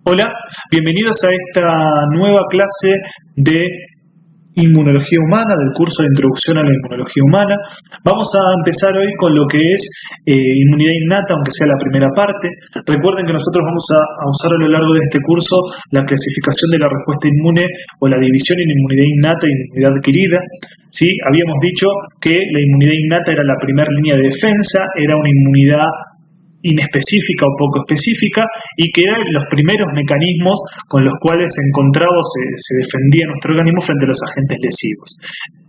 Hola, bienvenidos a esta nueva clase de Inmunología Humana, del curso de Introducción a la Inmunología Humana. Vamos a empezar hoy con lo que es inmunidad innata, aunque sea la primera parte. Recuerden que nosotros vamos a usar a lo largo de este curso la clasificación de la respuesta inmune o la división en inmunidad innata y inmunidad adquirida. ¿Sí? Habíamos dicho que la inmunidad innata era la primera línea de defensa, era una inmunidad inespecífica o poco específica, y que eran los primeros mecanismos con los cuales se encontraba o se defendía nuestro organismo frente a los agentes lesivos.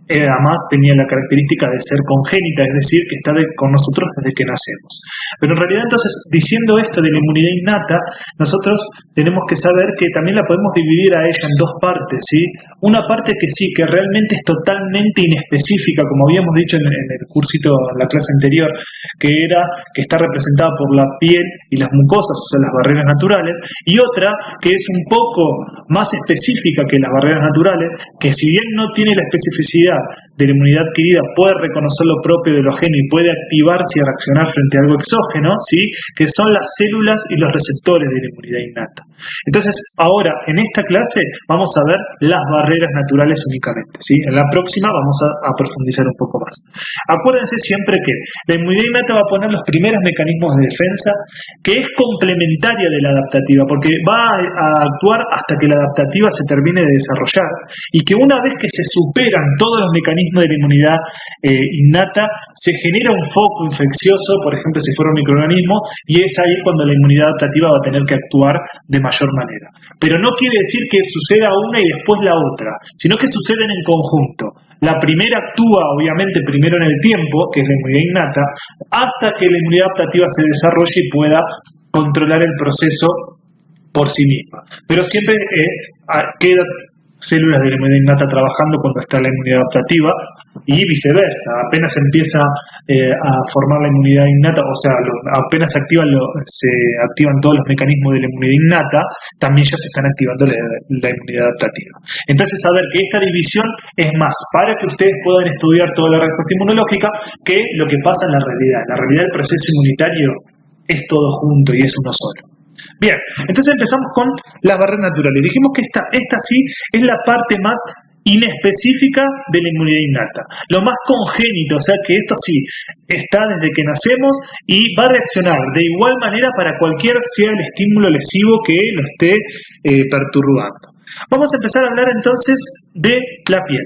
Además tenía la característica de ser congénita, es decir, que está con nosotros desde que nacemos. Pero en realidad, entonces, diciendo esto de la inmunidad innata, nosotros tenemos que saber que también la podemos dividir a ella en dos partes, ¿sí? Una parte que sí, que realmente es totalmente inespecífica, como habíamos dicho en el cursito, en la clase anterior, que está representada por la piel y las mucosas, o sea, las barreras naturales, y otra que es un poco más específica que las barreras naturales, que si bien no tiene la especificidad de la inmunidad adquirida, puede reconocer lo propio de lo ajeno y puede activarse y reaccionar frente a algo exógeno, ¿sí? Que son las células y los receptores de la inmunidad innata. Entonces, ahora, en esta clase, vamos a ver las barreras naturales únicamente, ¿sí? En la próxima vamos a profundizar un poco más. Acuérdense siempre que la inmunidad innata va a poner los primeros mecanismos de defensa, que es complementaria de la adaptativa, porque va a actuar hasta que la adaptativa se termine de desarrollar, y que una vez que se superan todos los mecanismos de la inmunidad innata, se genera un foco infeccioso, por ejemplo, si fuera un microorganismo, y es ahí cuando la inmunidad adaptativa va a tener que actuar de mayor manera. Pero no quiere decir que suceda una y después la otra, sino que suceden en conjunto. La primera actúa, obviamente, primero en el tiempo, que es la inmunidad innata, hasta que la inmunidad adaptativa se desarrolle y pueda controlar el proceso por sí misma. Pero siempre queda células de la inmunidad innata trabajando cuando está la inmunidad adaptativa, y viceversa. Apenas empieza a formar la inmunidad innata, o sea, apenas se activan todos los mecanismos de la inmunidad innata, también ya se están activando la inmunidad adaptativa. Entonces, saber que esta división es más para que ustedes puedan estudiar toda la respuesta inmunológica que lo que pasa en la realidad. En la realidad, el proceso inmunitario es todo junto y es uno solo. Bien, entonces empezamos con las barreras naturales. Dijimos que esta sí es la parte más inespecífica de la inmunidad innata, lo más congénito, o sea que esto sí está desde que nacemos y va a reaccionar de igual manera para cualquier sea el estímulo lesivo que lo esté perturbando. Vamos a empezar a hablar entonces de la piel.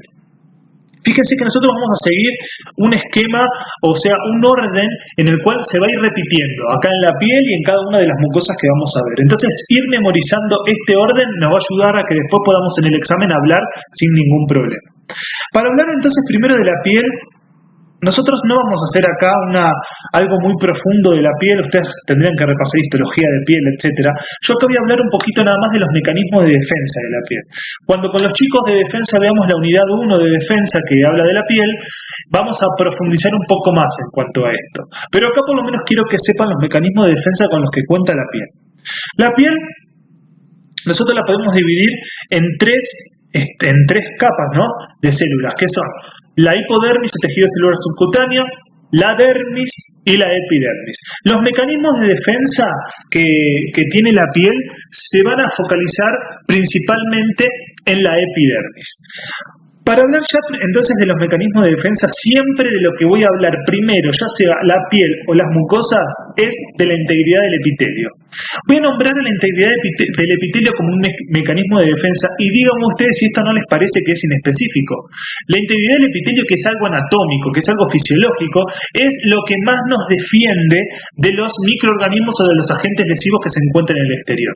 Fíjense que nosotros vamos a seguir un esquema, o sea, un orden en el cual se va a ir repitiendo acá en la piel y en cada una de las mucosas que vamos a ver. Entonces, ir memorizando este orden nos va a ayudar a que después podamos en el examen hablar sin ningún problema. Para hablar entonces primero de la piel, nosotros no vamos a hacer acá algo muy profundo de la piel, ustedes tendrían que repasar histología de piel, etc. Yo acá voy a hablar un poquito nada más de los mecanismos de defensa de la piel. Cuando con los chicos de defensa veamos la unidad 1 de defensa que habla de la piel, vamos a profundizar un poco más en cuanto a esto. Pero acá por lo menos quiero que sepan los mecanismos de defensa con los que cuenta la piel. La piel, nosotros la podemos dividir en tres capas, ¿no?, de células, que son la hipodermis, el tejido celular subcutáneo, la dermis y la epidermis. Los mecanismos de defensa que tiene la piel se van a focalizar principalmente en la epidermis. Para hablar ya entonces de los mecanismos de defensa, siempre de lo que voy a hablar primero, ya sea la piel o las mucosas, es de la integridad del epitelio. Voy a nombrar a la integridad del epitelio como un mecanismo de defensa, y díganme ustedes si esto no les parece que es inespecífico. La integridad del epitelio, que es algo anatómico, que es algo fisiológico, es lo que más nos defiende de los microorganismos o de los agentes lesivos que se encuentran en el exterior.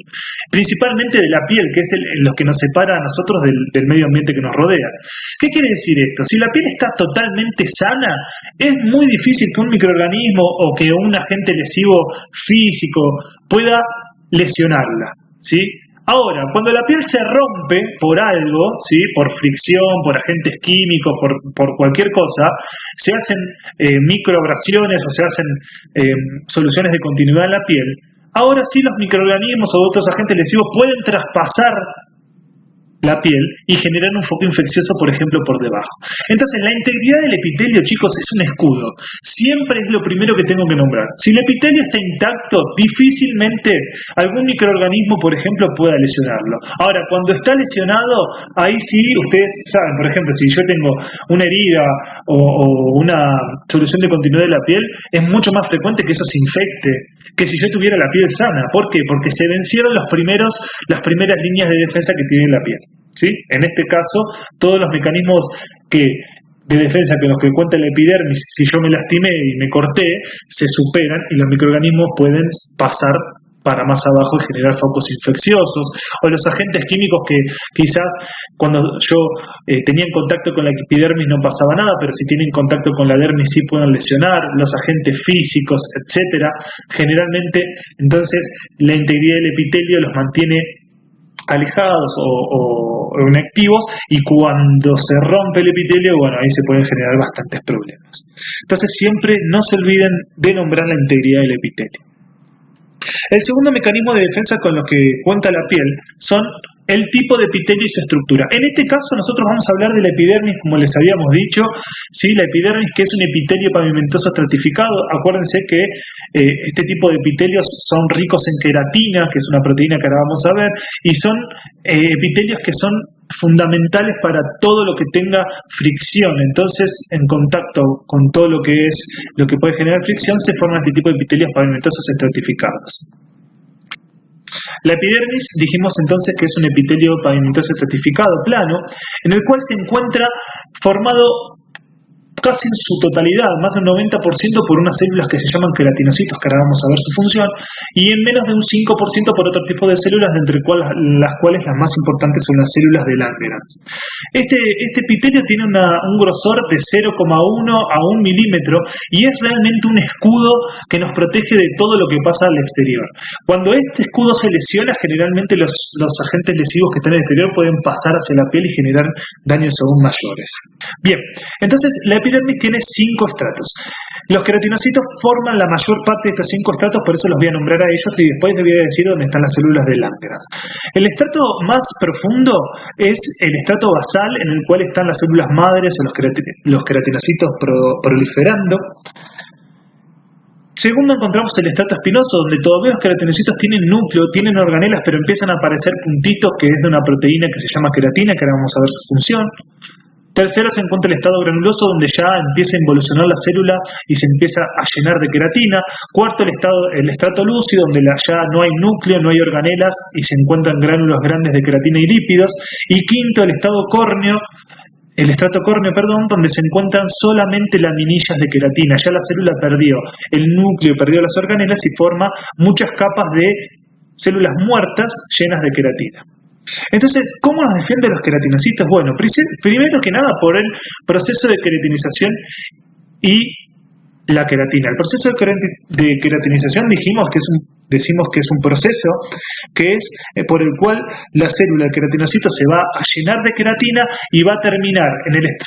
Principalmente de la piel, que es lo que nos separa a nosotros del medio ambiente que nos rodea. ¿Qué quiere decir esto? Si la piel está totalmente sana, es muy difícil que un microorganismo o que un agente lesivo físico pueda lesionarla, ¿sí? Ahora, cuando la piel se rompe por algo, ¿sí?, por fricción, por agentes químicos, por cualquier cosa, se hacen microabrasiones o se hacen soluciones de continuidad en la piel. Ahora sí, los microorganismos o otros agentes lesivos pueden traspasar la piel y generan un foco infeccioso, por ejemplo, por debajo. Entonces, la integridad del epitelio, chicos, es un escudo. Siempre es lo primero que tengo que nombrar. Si el epitelio está intacto, difícilmente algún microorganismo, por ejemplo, pueda lesionarlo. Ahora, cuando está lesionado, ahí sí, ustedes saben, por ejemplo, si yo tengo una herida o una solución de continuidad de la piel, es mucho más frecuente que eso se infecte que si yo tuviera la piel sana. ¿Por qué? Porque se vencieron las primeras líneas de defensa que tiene la piel. ¿Sí? En este caso, todos los mecanismos de defensa que los que cuenta la epidermis, si yo me lastimé y me corté, se superan y los microorganismos pueden pasar para más abajo y generar focos infecciosos, o los agentes químicos que quizás cuando yo tenía en contacto con la epidermis no pasaba nada, pero si tienen contacto con la dermis sí pueden lesionar, los agentes físicos, etcétera. Generalmente, entonces, la integridad del epitelio los mantiene alejados o inactivos, y cuando se rompe el epitelio, bueno, ahí se pueden generar bastantes problemas. Entonces siempre no se olviden de nombrar la integridad del epitelio. El segundo mecanismo de defensa con lo que cuenta la piel son el tipo de epitelio y su estructura. En este caso nosotros vamos a hablar de la epidermis, como les habíamos dicho, ¿sí? La epidermis, que es un epitelio pavimentoso estratificado. Acuérdense que este tipo de epitelios son ricos en queratina, que es una proteína que ahora vamos a ver, y son epitelios que son fundamentales para todo lo que tenga fricción. Entonces, en contacto con todo lo que puede generar fricción, se forman este tipo de epitelios pavimentosos estratificados. La epidermis, dijimos entonces que es un epitelio pavimentoso estratificado plano, en el cual se encuentra formado casi en su totalidad, más del 90% por unas células que se llaman queratinocitos, que ahora vamos a ver su función, y en menos de un 5% por otro tipo de células, entre las cuales las más importantes son las células de Langerhans. Este epitelio tiene un grosor de 0,1 a 1 milímetro y es realmente un escudo que nos protege de todo lo que pasa al exterior. Cuando este escudo se lesiona, generalmente los agentes lesivos que están en el exterior pueden pasar hacia la piel y generar daños aún mayores. Bien, entonces la epidermis tiene 5 estratos. Los queratinocitos forman la mayor parte de estos 5 estratos, por eso los voy a nombrar a ellos y después les voy a decir dónde están las células de Langerhans. El estrato más profundo es el estrato basal, en el cual están las células madres o los queratinocitos proliferando. Segundo, encontramos el estrato espinoso, donde todavía los queratinocitos tienen núcleo, tienen organelas, pero empiezan a aparecer puntitos, que es de una proteína que se llama queratina, que ahora vamos a ver su función. Tercero, se encuentra el estado granuloso, donde ya empieza a involucionar la célula y se empieza a llenar de queratina. Cuarto, el estrato lúcido, donde ya no hay núcleo, no hay organelas y se encuentran gránulos grandes de queratina y lípidos. Y quinto, el estrato córneo, donde se encuentran solamente laminillas de queratina. Ya la célula perdió el núcleo, perdió las organelas y forma muchas capas de células muertas llenas de queratina. Entonces, ¿cómo nos defienden los queratinocitos? Bueno, primero que nada por el proceso de queratinización y la queratina. El proceso de queratinización decimos que es un proceso que es por el cual la célula del queratinocito se va a llenar de queratina y va a terminar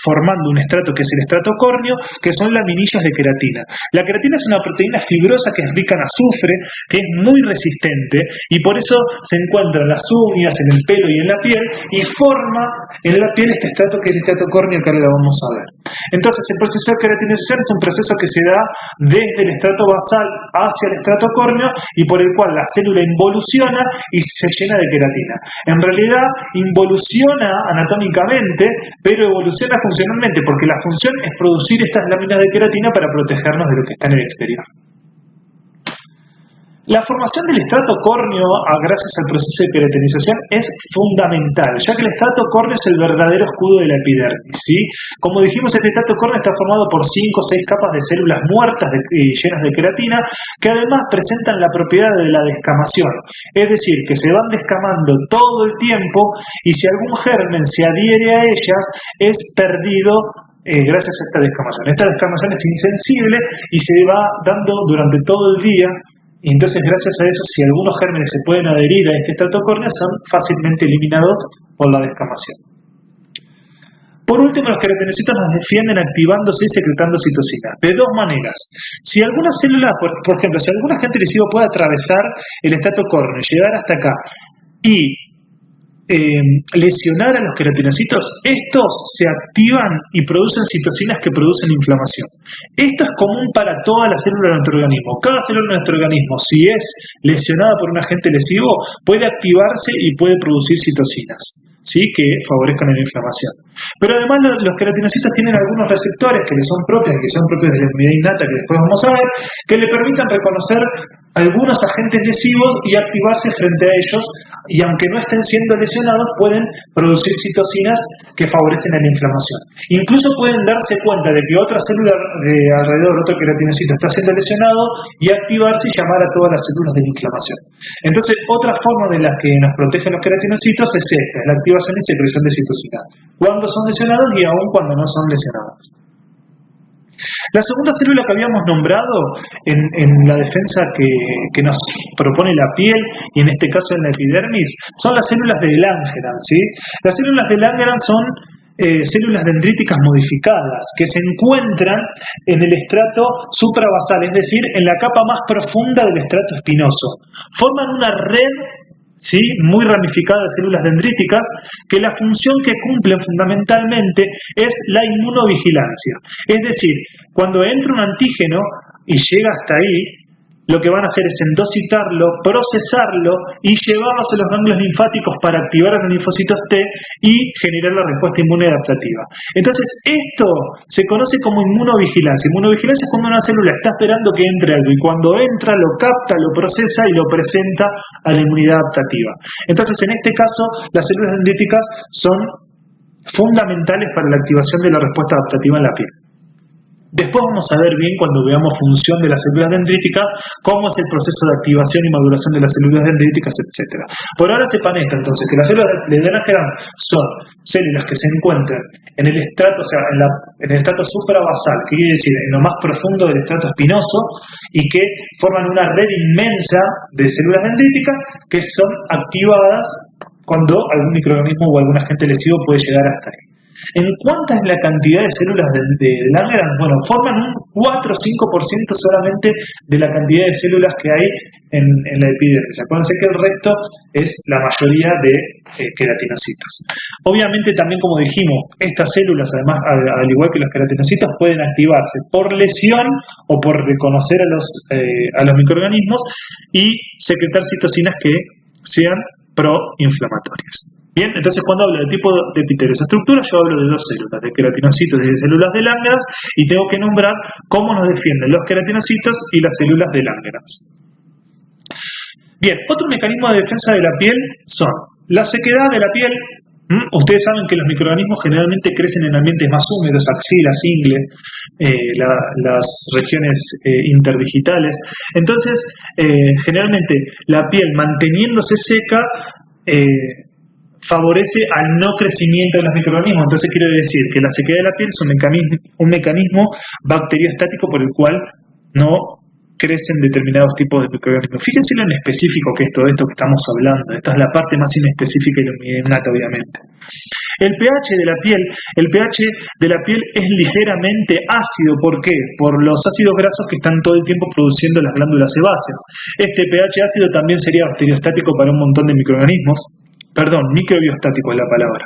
formando un estrato que es el estrato córneo, que son laminillas de queratina. La queratina es una proteína fibrosa que es rica en azufre, que es muy resistente y por eso se encuentra en las uñas, en el pelo y en la piel y forma en la piel este estrato que es el estrato córneo, que ahora lo vamos a ver. Entonces, el proceso de queratinización es un proceso que se da desde el estrato basal hacia el estrato córneo y por el cual la célula involuciona y se llena de queratina. En realidad involuciona anatómicamente, pero evoluciona funcionalmente, porque la función es producir estas láminas de queratina para protegernos de lo que está en el exterior. La formación del estrato córneo, gracias al proceso de queratinización, es fundamental, ya que el estrato córneo es el verdadero escudo de la epidermis, ¿sí? Como dijimos, este estrato córneo está formado por 5 o 6 capas de células muertas llenas de queratina, que además presentan la propiedad de la descamación, es decir, que se van descamando todo el tiempo y si algún germen se adhiere a ellas, es perdido gracias a esta descamación. Esta descamación es insensible y se va dando durante todo el día. Y entonces, gracias a eso, si algunos gérmenes se pueden adherir a este estrato córneo, son fácilmente eliminados por la descamación. Por último, los queratinocitos nos defienden activándose y secretando citocina, de dos maneras. Si alguna célula, por ejemplo, si algún agente lesivo puede atravesar el estrato córneo y llegar hasta acá, y lesionar a los queratinocitos, estos se activan y producen citocinas que producen inflamación. Esto es común para todas las células de nuestro organismo. Cada célula de nuestro organismo, si es lesionada por un agente lesivo, puede activarse y puede producir citocinas, ¿sí?, que favorezcan la inflamación. Pero además los queratinocitos tienen algunos receptores que les son propios, que son propios de la inmunidad innata, que después vamos a ver, que le permitan reconocer algunos agentes lesivos y activarse frente a ellos, y aunque no estén siendo lesionados, pueden producir citocinas que favorecen a la inflamación. Incluso pueden darse cuenta de que otra célula de alrededor, otro queratinocito, está siendo lesionado y activarse y llamar a todas las células de la inflamación. Entonces, otra forma de la que nos protegen los queratinocitos es esta, la activación y secreción de citocinas, cuando son lesionados y aún cuando no son lesionados. La segunda célula que habíamos nombrado en la defensa que nos propone la piel, y en este caso en la epidermis, son las células de Langerhans, ¿sí? Las células de Langerhans son células dendríticas modificadas que se encuentran en el estrato suprabasal, es decir, en la capa más profunda del estrato espinoso. Forman una red, ¿sí?, muy ramificada de células dendríticas, que la función que cumplen fundamentalmente es la inmunovigilancia. Es decir, cuando entra un antígeno y llega hasta ahí, lo que van a hacer es endocitarlo, procesarlo y llevarlos a los ganglios linfáticos para activar a los linfocitos T y generar la respuesta inmune adaptativa. Entonces, esto se conoce como inmunovigilancia. Inmunovigilancia es cuando una célula está esperando que entre algo y cuando entra lo capta, lo procesa y lo presenta a la inmunidad adaptativa. Entonces, en este caso, las células dendríticas son fundamentales para la activación de la respuesta adaptativa en la piel. Después vamos a ver bien, cuando veamos función de las células dendríticas, cómo es el proceso de activación y maduración de las células dendríticas, etc. Por ahora sepan esto, entonces, que las células de Langerhans son células que se encuentran en el estrato, o sea, en el estrato suprabasal, que quiere decir en lo más profundo del estrato espinoso, y que forman una red inmensa de células dendríticas que son activadas cuando algún microorganismo o algún agente lesivo puede llegar hasta ahí. ¿En cuánta es la cantidad de células de Langerhans? Bueno, forman un 4 o 5% solamente de la cantidad de células que hay en la epidermis. Acuérdense que el resto es la mayoría de queratinocitos. Obviamente también, como dijimos, estas células, además, al igual que los queratinocitos, pueden activarse por lesión o por reconocer a los microorganismos y secretar citocinas que sean proinflamatorias. Bien, entonces cuando hablo de tipo de epitelio o estructura, yo hablo de dos células, de queratinocitos y de células de Langerhans, y tengo que nombrar cómo nos defienden los queratinocitos y las células de Langerhans. Bien, otro mecanismo de defensa de la piel son la sequedad de la piel. Ustedes saben que los microorganismos generalmente crecen en ambientes más húmedos, axilas, ingle, las regiones interdigitales. Entonces, generalmente la piel manteniéndose seca favorece al no crecimiento de los microorganismos. Entonces quiero decir que la sequedad de la piel es un mecanismo bacteriostático por el cual no crecen determinados tipos de microorganismos. Fíjense lo en específico que es todo esto que estamos hablando. Esta es la parte más inespecífica y la inmunidad innata, obviamente. El pH de la piel es ligeramente ácido. ¿Por qué? Por los ácidos grasos que están todo el tiempo produciendo las glándulas sebáceas. Este pH ácido también sería bacteriostático para un montón de microorganismos. Perdón, microbiostático es la palabra.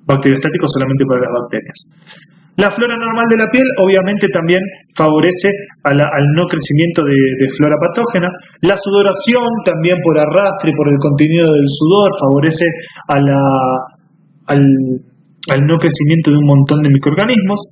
Bacteriostático solamente para las bacterias. La flora normal de la piel obviamente también favorece al no crecimiento de flora patógena. La sudoración también por arrastre, por el contenido del sudor, favorece al no crecimiento de un montón de microorganismos.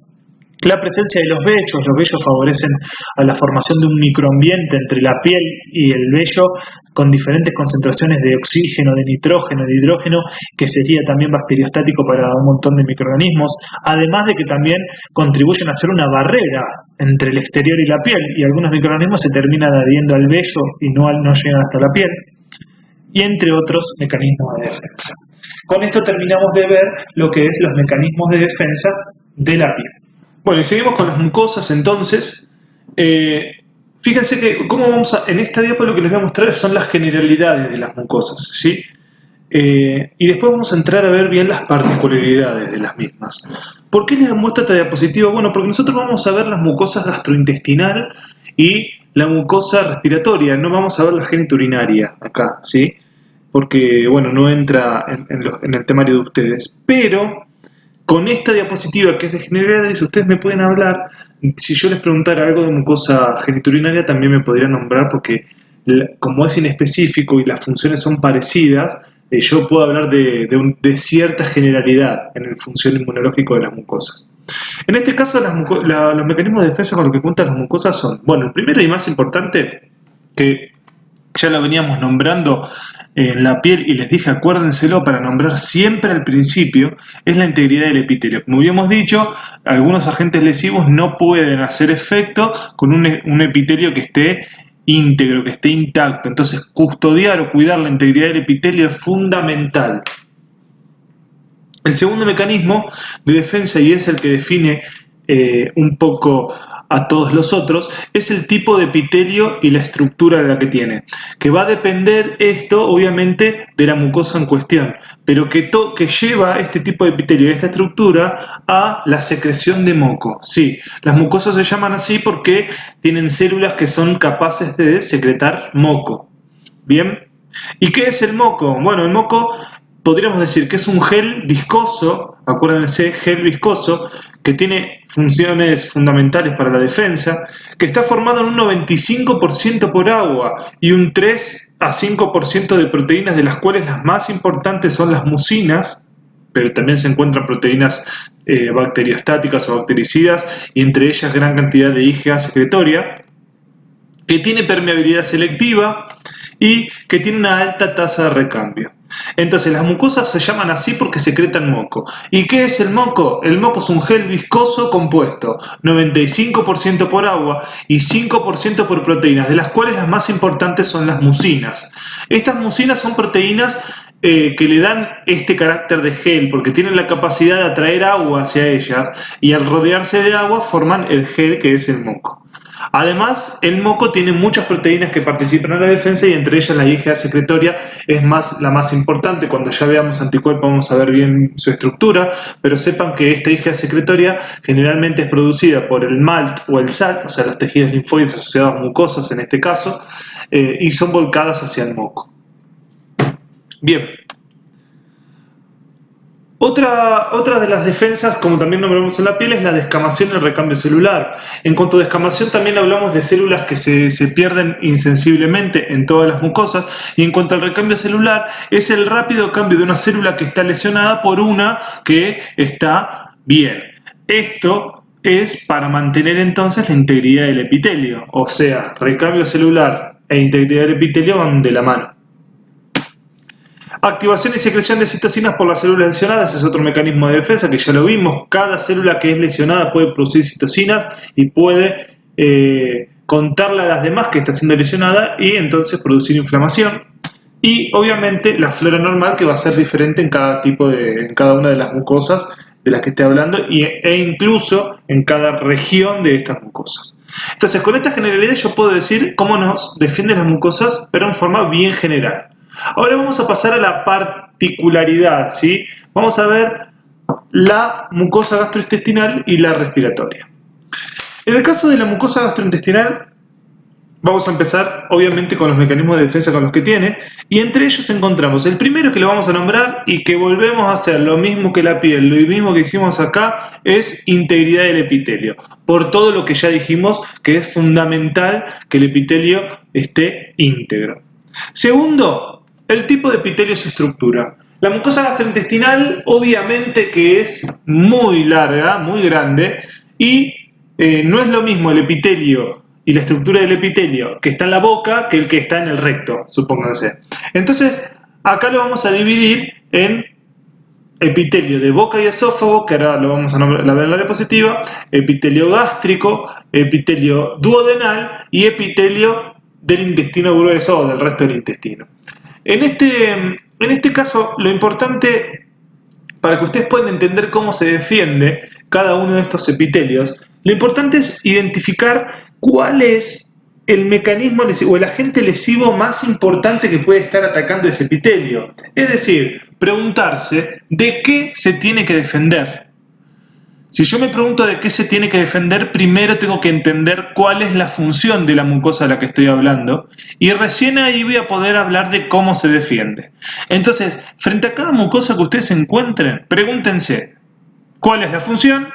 La presencia de los vellos favorecen a la formación de un microambiente entre la piel y el vello con diferentes concentraciones de oxígeno, de nitrógeno, de hidrógeno, que sería también bacteriostático para un montón de microorganismos, además de que también contribuyen a hacer una barrera entre el exterior y la piel, y algunos microorganismos se terminan adhiriendo al vello y no llegan hasta la piel, y entre otros mecanismos de defensa. Con esto terminamos de ver lo que es los mecanismos de defensa de la piel. Bueno, y seguimos con las mucosas entonces. Fíjense que en esta diapo lo que les voy a mostrar son las generalidades de las mucosas, ¿sí? Y después vamos a entrar a ver bien las particularidades de las mismas. ¿Por qué les muestro esta diapositiva? Bueno, porque nosotros vamos a ver las mucosas gastrointestinal y la mucosa respiratoria, no vamos a ver la genitourinaria acá, ¿sí? porque bueno, no entra en el temario de ustedes. Pero con esta diapositiva que es de generalidades, ustedes me pueden hablar. Si yo les preguntara algo de mucosa genitourinaria, también me podrían nombrar, porque como es inespecífico y las funciones son parecidas, yo puedo hablar de cierta generalidad en el función inmunológico de las mucosas. En este caso, los mecanismos de defensa con los que cuentan las mucosas son, bueno, el primero y más importante, que ya lo veníamos nombrando en la piel y les dije, acuérdenselo para nombrar siempre al principio, es la integridad del epitelio. Como habíamos dicho, algunos agentes lesivos no pueden hacer efecto con un epitelio que esté íntegro, que esté intacto. Entonces, custodiar o cuidar la integridad del epitelio es fundamental. El segundo mecanismo de defensa, y es el que define un poco a todos los otros, es el tipo de epitelio y la estructura de la que tiene, que va a depender esto obviamente de la mucosa en cuestión, pero que lleva este tipo de epitelio y esta estructura a la secreción de moco. Sí, las mucosas se llaman así porque tienen células que son capaces de secretar moco. ¿Bien? ¿Y qué es el moco? Bueno, el moco podríamos decir que es un gel viscoso, acuérdense, gel viscoso, que tiene funciones fundamentales para la defensa, que está formado en un 95% por agua y un 3 a 5% de proteínas, de las cuales las más importantes son las mucinas, pero también se encuentran proteínas bacteriostáticas o bactericidas, y entre ellas gran cantidad de IgA secretoria, que tiene permeabilidad selectiva y que tiene una alta tasa de recambio. Entonces las mucosas se llaman así porque secretan moco. ¿Y qué es el moco? El moco es un gel viscoso compuesto 95% por agua y 5% por proteínas, de las cuales las más importantes son las mucinas. Estas mucinas son proteínas que le dan este carácter de gel porque tienen la capacidad de atraer agua hacia ellas, y al rodearse de agua forman el gel que es el moco. Además, el moco tiene muchas proteínas que participan en la defensa, y entre ellas la IgA secretoria es la más importante. Cuando ya veamos anticuerpos vamos a ver bien su estructura, pero sepan que esta IgA secretoria generalmente es producida por el MALT o el SALT, o sea, los tejidos linfóides asociados a mucosas en este caso, y son volcadas hacia el moco. Bien. Otra de las defensas, como también nombramos en la piel, es la descamación y el recambio celular. En cuanto a descamación, también hablamos de células que se pierden insensiblemente en todas las mucosas, y en cuanto al recambio celular, es el rápido cambio de una célula que está lesionada por una que está bien. Esto es para mantener entonces la integridad del epitelio, o sea, recambio celular e integridad del epitelio van de la mano. Activación y secreción de citocinas por las células lesionadas es otro mecanismo de defensa que ya lo vimos. Cada célula que es lesionada puede producir citocinas y puede contarle a las demás que está siendo lesionada y entonces producir inflamación. Y obviamente la flora normal, que va a ser diferente en cada una de las mucosas de las que esté hablando, e incluso en cada región de estas mucosas. Entonces, con esta generalidad yo puedo decir cómo nos defienden las mucosas, pero en forma bien general. Ahora vamos a pasar a la particularidad, ¿sí? Vamos a ver la mucosa gastrointestinal y la respiratoria. En el caso de la mucosa gastrointestinal, vamos a empezar obviamente con los mecanismos de defensa con los que tiene, y entre ellos encontramos el primero que lo vamos a nombrar y que volvemos a hacer lo mismo que la piel, lo mismo que dijimos acá, es integridad del epitelio, por todo lo que ya dijimos que es fundamental que el epitelio esté íntegro. Segundo, el tipo de epitelio y su estructura. La mucosa gastrointestinal obviamente que es muy larga, muy grande, y no es lo mismo el epitelio y la estructura del epitelio que está en la boca que el que está en el recto, supónganse. Entonces, acá lo vamos a dividir en epitelio de boca y esófago, que ahora lo vamos a ver en la diapositiva, epitelio gástrico, epitelio duodenal y epitelio del intestino grueso o del resto del intestino. En este caso, lo importante, para que ustedes puedan entender cómo se defiende cada uno de estos epitelios, lo importante es identificar cuál es el mecanismo o el agente lesivo más importante que puede estar atacando ese epitelio. Es decir, preguntarse de qué se tiene que defender. Si yo me pregunto de qué se tiene que defender, primero tengo que entender cuál es la función de la mucosa de la que estoy hablando y recién ahí voy a poder hablar de cómo se defiende. Entonces, frente a cada mucosa que ustedes encuentren, pregúntense cuál es la función,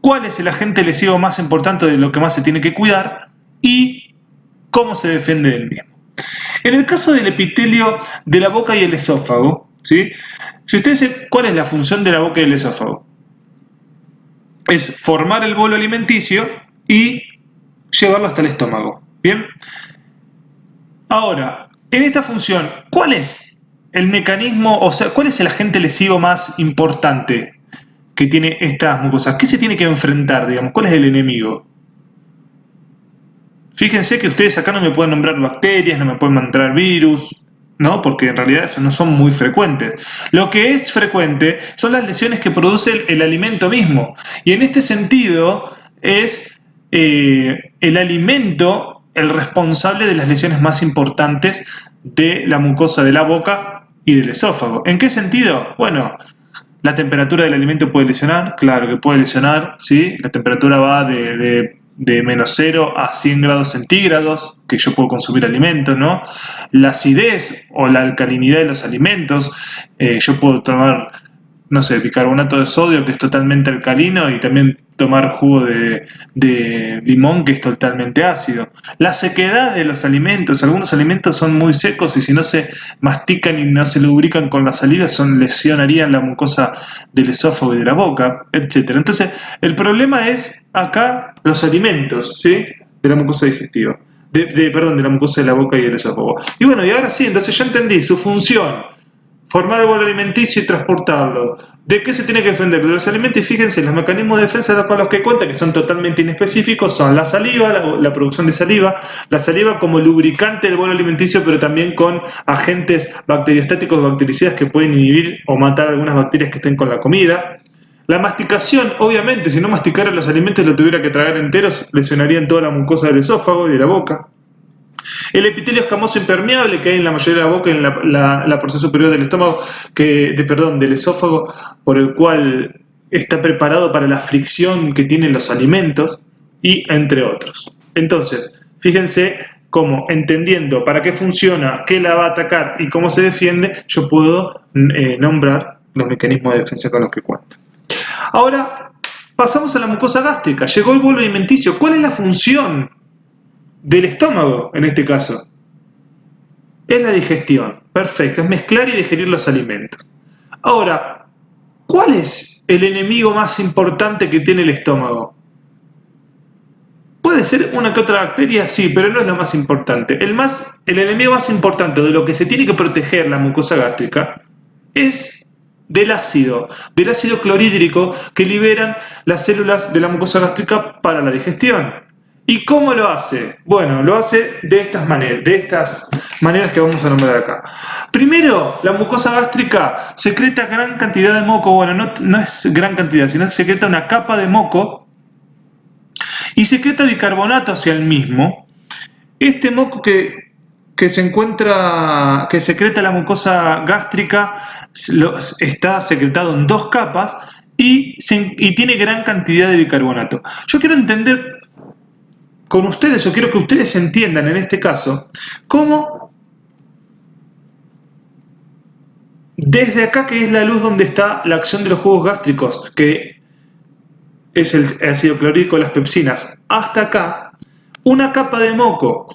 cuál es el agente lesivo más importante de lo que más se tiene que cuidar y cómo se defiende del mismo. En el caso del epitelio de la boca y el esófago, ¿sí? Si ustedes dicen cuál es la función de la boca y el esófago, es formar el bolo alimenticio y llevarlo hasta el estómago. ¿Bien? Ahora, en esta función, ¿cuál es el mecanismo, o sea, cuál es el agente lesivo más importante que tiene estas mucosas? ¿Qué se tiene que enfrentar, digamos? ¿Cuál es el enemigo? Fíjense que ustedes acá no me pueden nombrar bacterias, no me pueden nombrar virus, ¿no? Porque en realidad eso no son muy frecuentes. Lo que es frecuente son las lesiones que produce el alimento mismo. Y en este sentido es el alimento el responsable de las lesiones más importantes de la mucosa de la boca y del esófago. ¿En qué sentido? Bueno, la temperatura del alimento puede lesionar, claro que puede lesionar, ¿sí? La temperatura va de menos 0 a 100 grados centígrados, que yo puedo consumir alimentos, ¿no? La acidez o la alcalinidad de los alimentos, yo puedo tomar, no sé, bicarbonato de sodio, que es totalmente alcalino, y también tomar jugo de limón, que es totalmente ácido. La sequedad de los alimentos, algunos alimentos son muy secos y si no se mastican y no se lubrican con la saliva, lesionarían la mucosa del esófago y de la boca, etc. Entonces, el problema es acá los alimentos, ¿sí? De la mucosa digestiva. Perdón, de la mucosa de la boca y del esófago. Y bueno, y ahora sí, entonces ya entendí su función. Formar el bolo alimenticio y transportarlo. ¿De qué se tiene que defender? De los alimentos, y fíjense, los mecanismos de defensa con los que cuenta, que son totalmente inespecíficos, son la saliva, la producción de saliva, la saliva como lubricante del bolo alimenticio, pero también con agentes bacteriostáticos o bactericidas que pueden inhibir o matar algunas bacterias que estén con la comida. La masticación, obviamente, si no masticara los alimentos y lo tuviera que tragar enteros, lesionarían toda la mucosa del esófago y de la boca. El epitelio escamoso impermeable que hay en la mayoría de la boca, en la porción superior del estómago, del esófago, por el cual está preparado para la fricción que tienen los alimentos, y entre otros. Entonces, fíjense cómo, entendiendo para qué funciona, qué la va a atacar y cómo se defiende, yo puedo nombrar los mecanismos de defensa con los que cuento. Ahora, pasamos a la mucosa gástrica. Llegó el bolo alimenticio. ¿Cuál es la función del estómago en este caso? Es la digestión. Perfecto, es mezclar y digerir los alimentos. Ahora, ¿cuál es el enemigo más importante que tiene el estómago? Puede ser una que otra bacteria, sí, pero no es lo más importante. El enemigo más importante de lo que se tiene que proteger la mucosa gástrica es del ácido clorhídrico que liberan las células de la mucosa gástrica para la digestión. ¿Y cómo lo hace? Bueno, lo hace de estas maneras que vamos a nombrar acá. Primero, la mucosa gástrica secreta gran cantidad de moco. Bueno, no es gran cantidad, sino que secreta una capa de moco y secreta bicarbonato hacia el mismo. Este moco que secreta la mucosa gástrica está secretado en 2 capas y tiene gran cantidad de bicarbonato. Yo quiero entender con ustedes, o quiero que ustedes entiendan en este caso, cómo desde acá, que es la luz donde está la acción de los jugos gástricos, que es el ácido clorhídrico, las pepsinas, hasta acá, una capa de moco,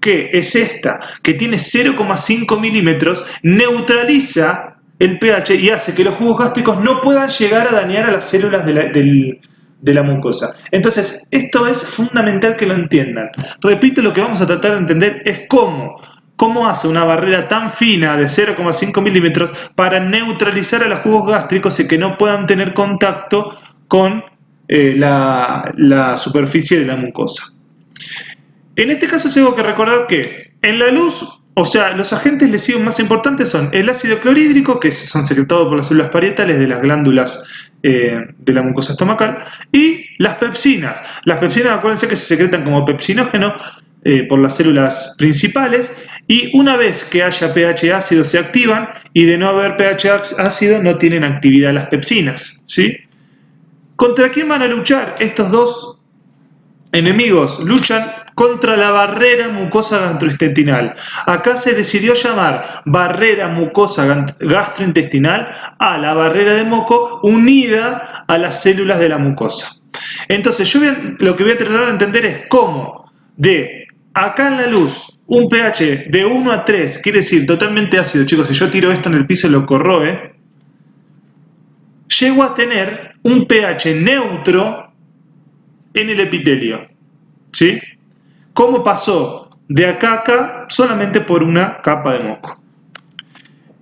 que es esta, que tiene 0,5 milímetros, neutraliza el pH y hace que los jugos gástricos no puedan llegar a dañar a las células de la mucosa. Entonces, esto es fundamental que lo entiendan. Repito, lo que vamos a tratar de entender es cómo hace una barrera tan fina de 0,5 milímetros para neutralizar a los jugos gástricos y que no puedan tener contacto con la superficie de la mucosa. En este caso tengo que recordar que en la luz, o sea, los agentes lesivos más importantes son el ácido clorhídrico, que son secretados por las células parietales de las glándulas de la mucosa estomacal, y las pepsinas. Las pepsinas, acuérdense que se secretan como pepsinógeno por las células principales, y una vez que haya pH ácido se activan, y de no haber pH ácido no tienen actividad las pepsinas, ¿sí? ¿Contra quién van a luchar? Estos dos enemigos luchan contra la barrera mucosa gastrointestinal. Acá se decidió llamar barrera mucosa gastrointestinal a la barrera de moco unida a las células de la mucosa. Entonces lo que voy a tratar de entender es cómo de acá en la luz un pH de 1 a 3, quiere decir totalmente ácido, chicos, si yo tiro esto en el piso lo corroe, llego a tener un pH neutro en el epitelio. ¿Sí? ¿Cómo pasó de acá a acá? Solamente por una capa de moco.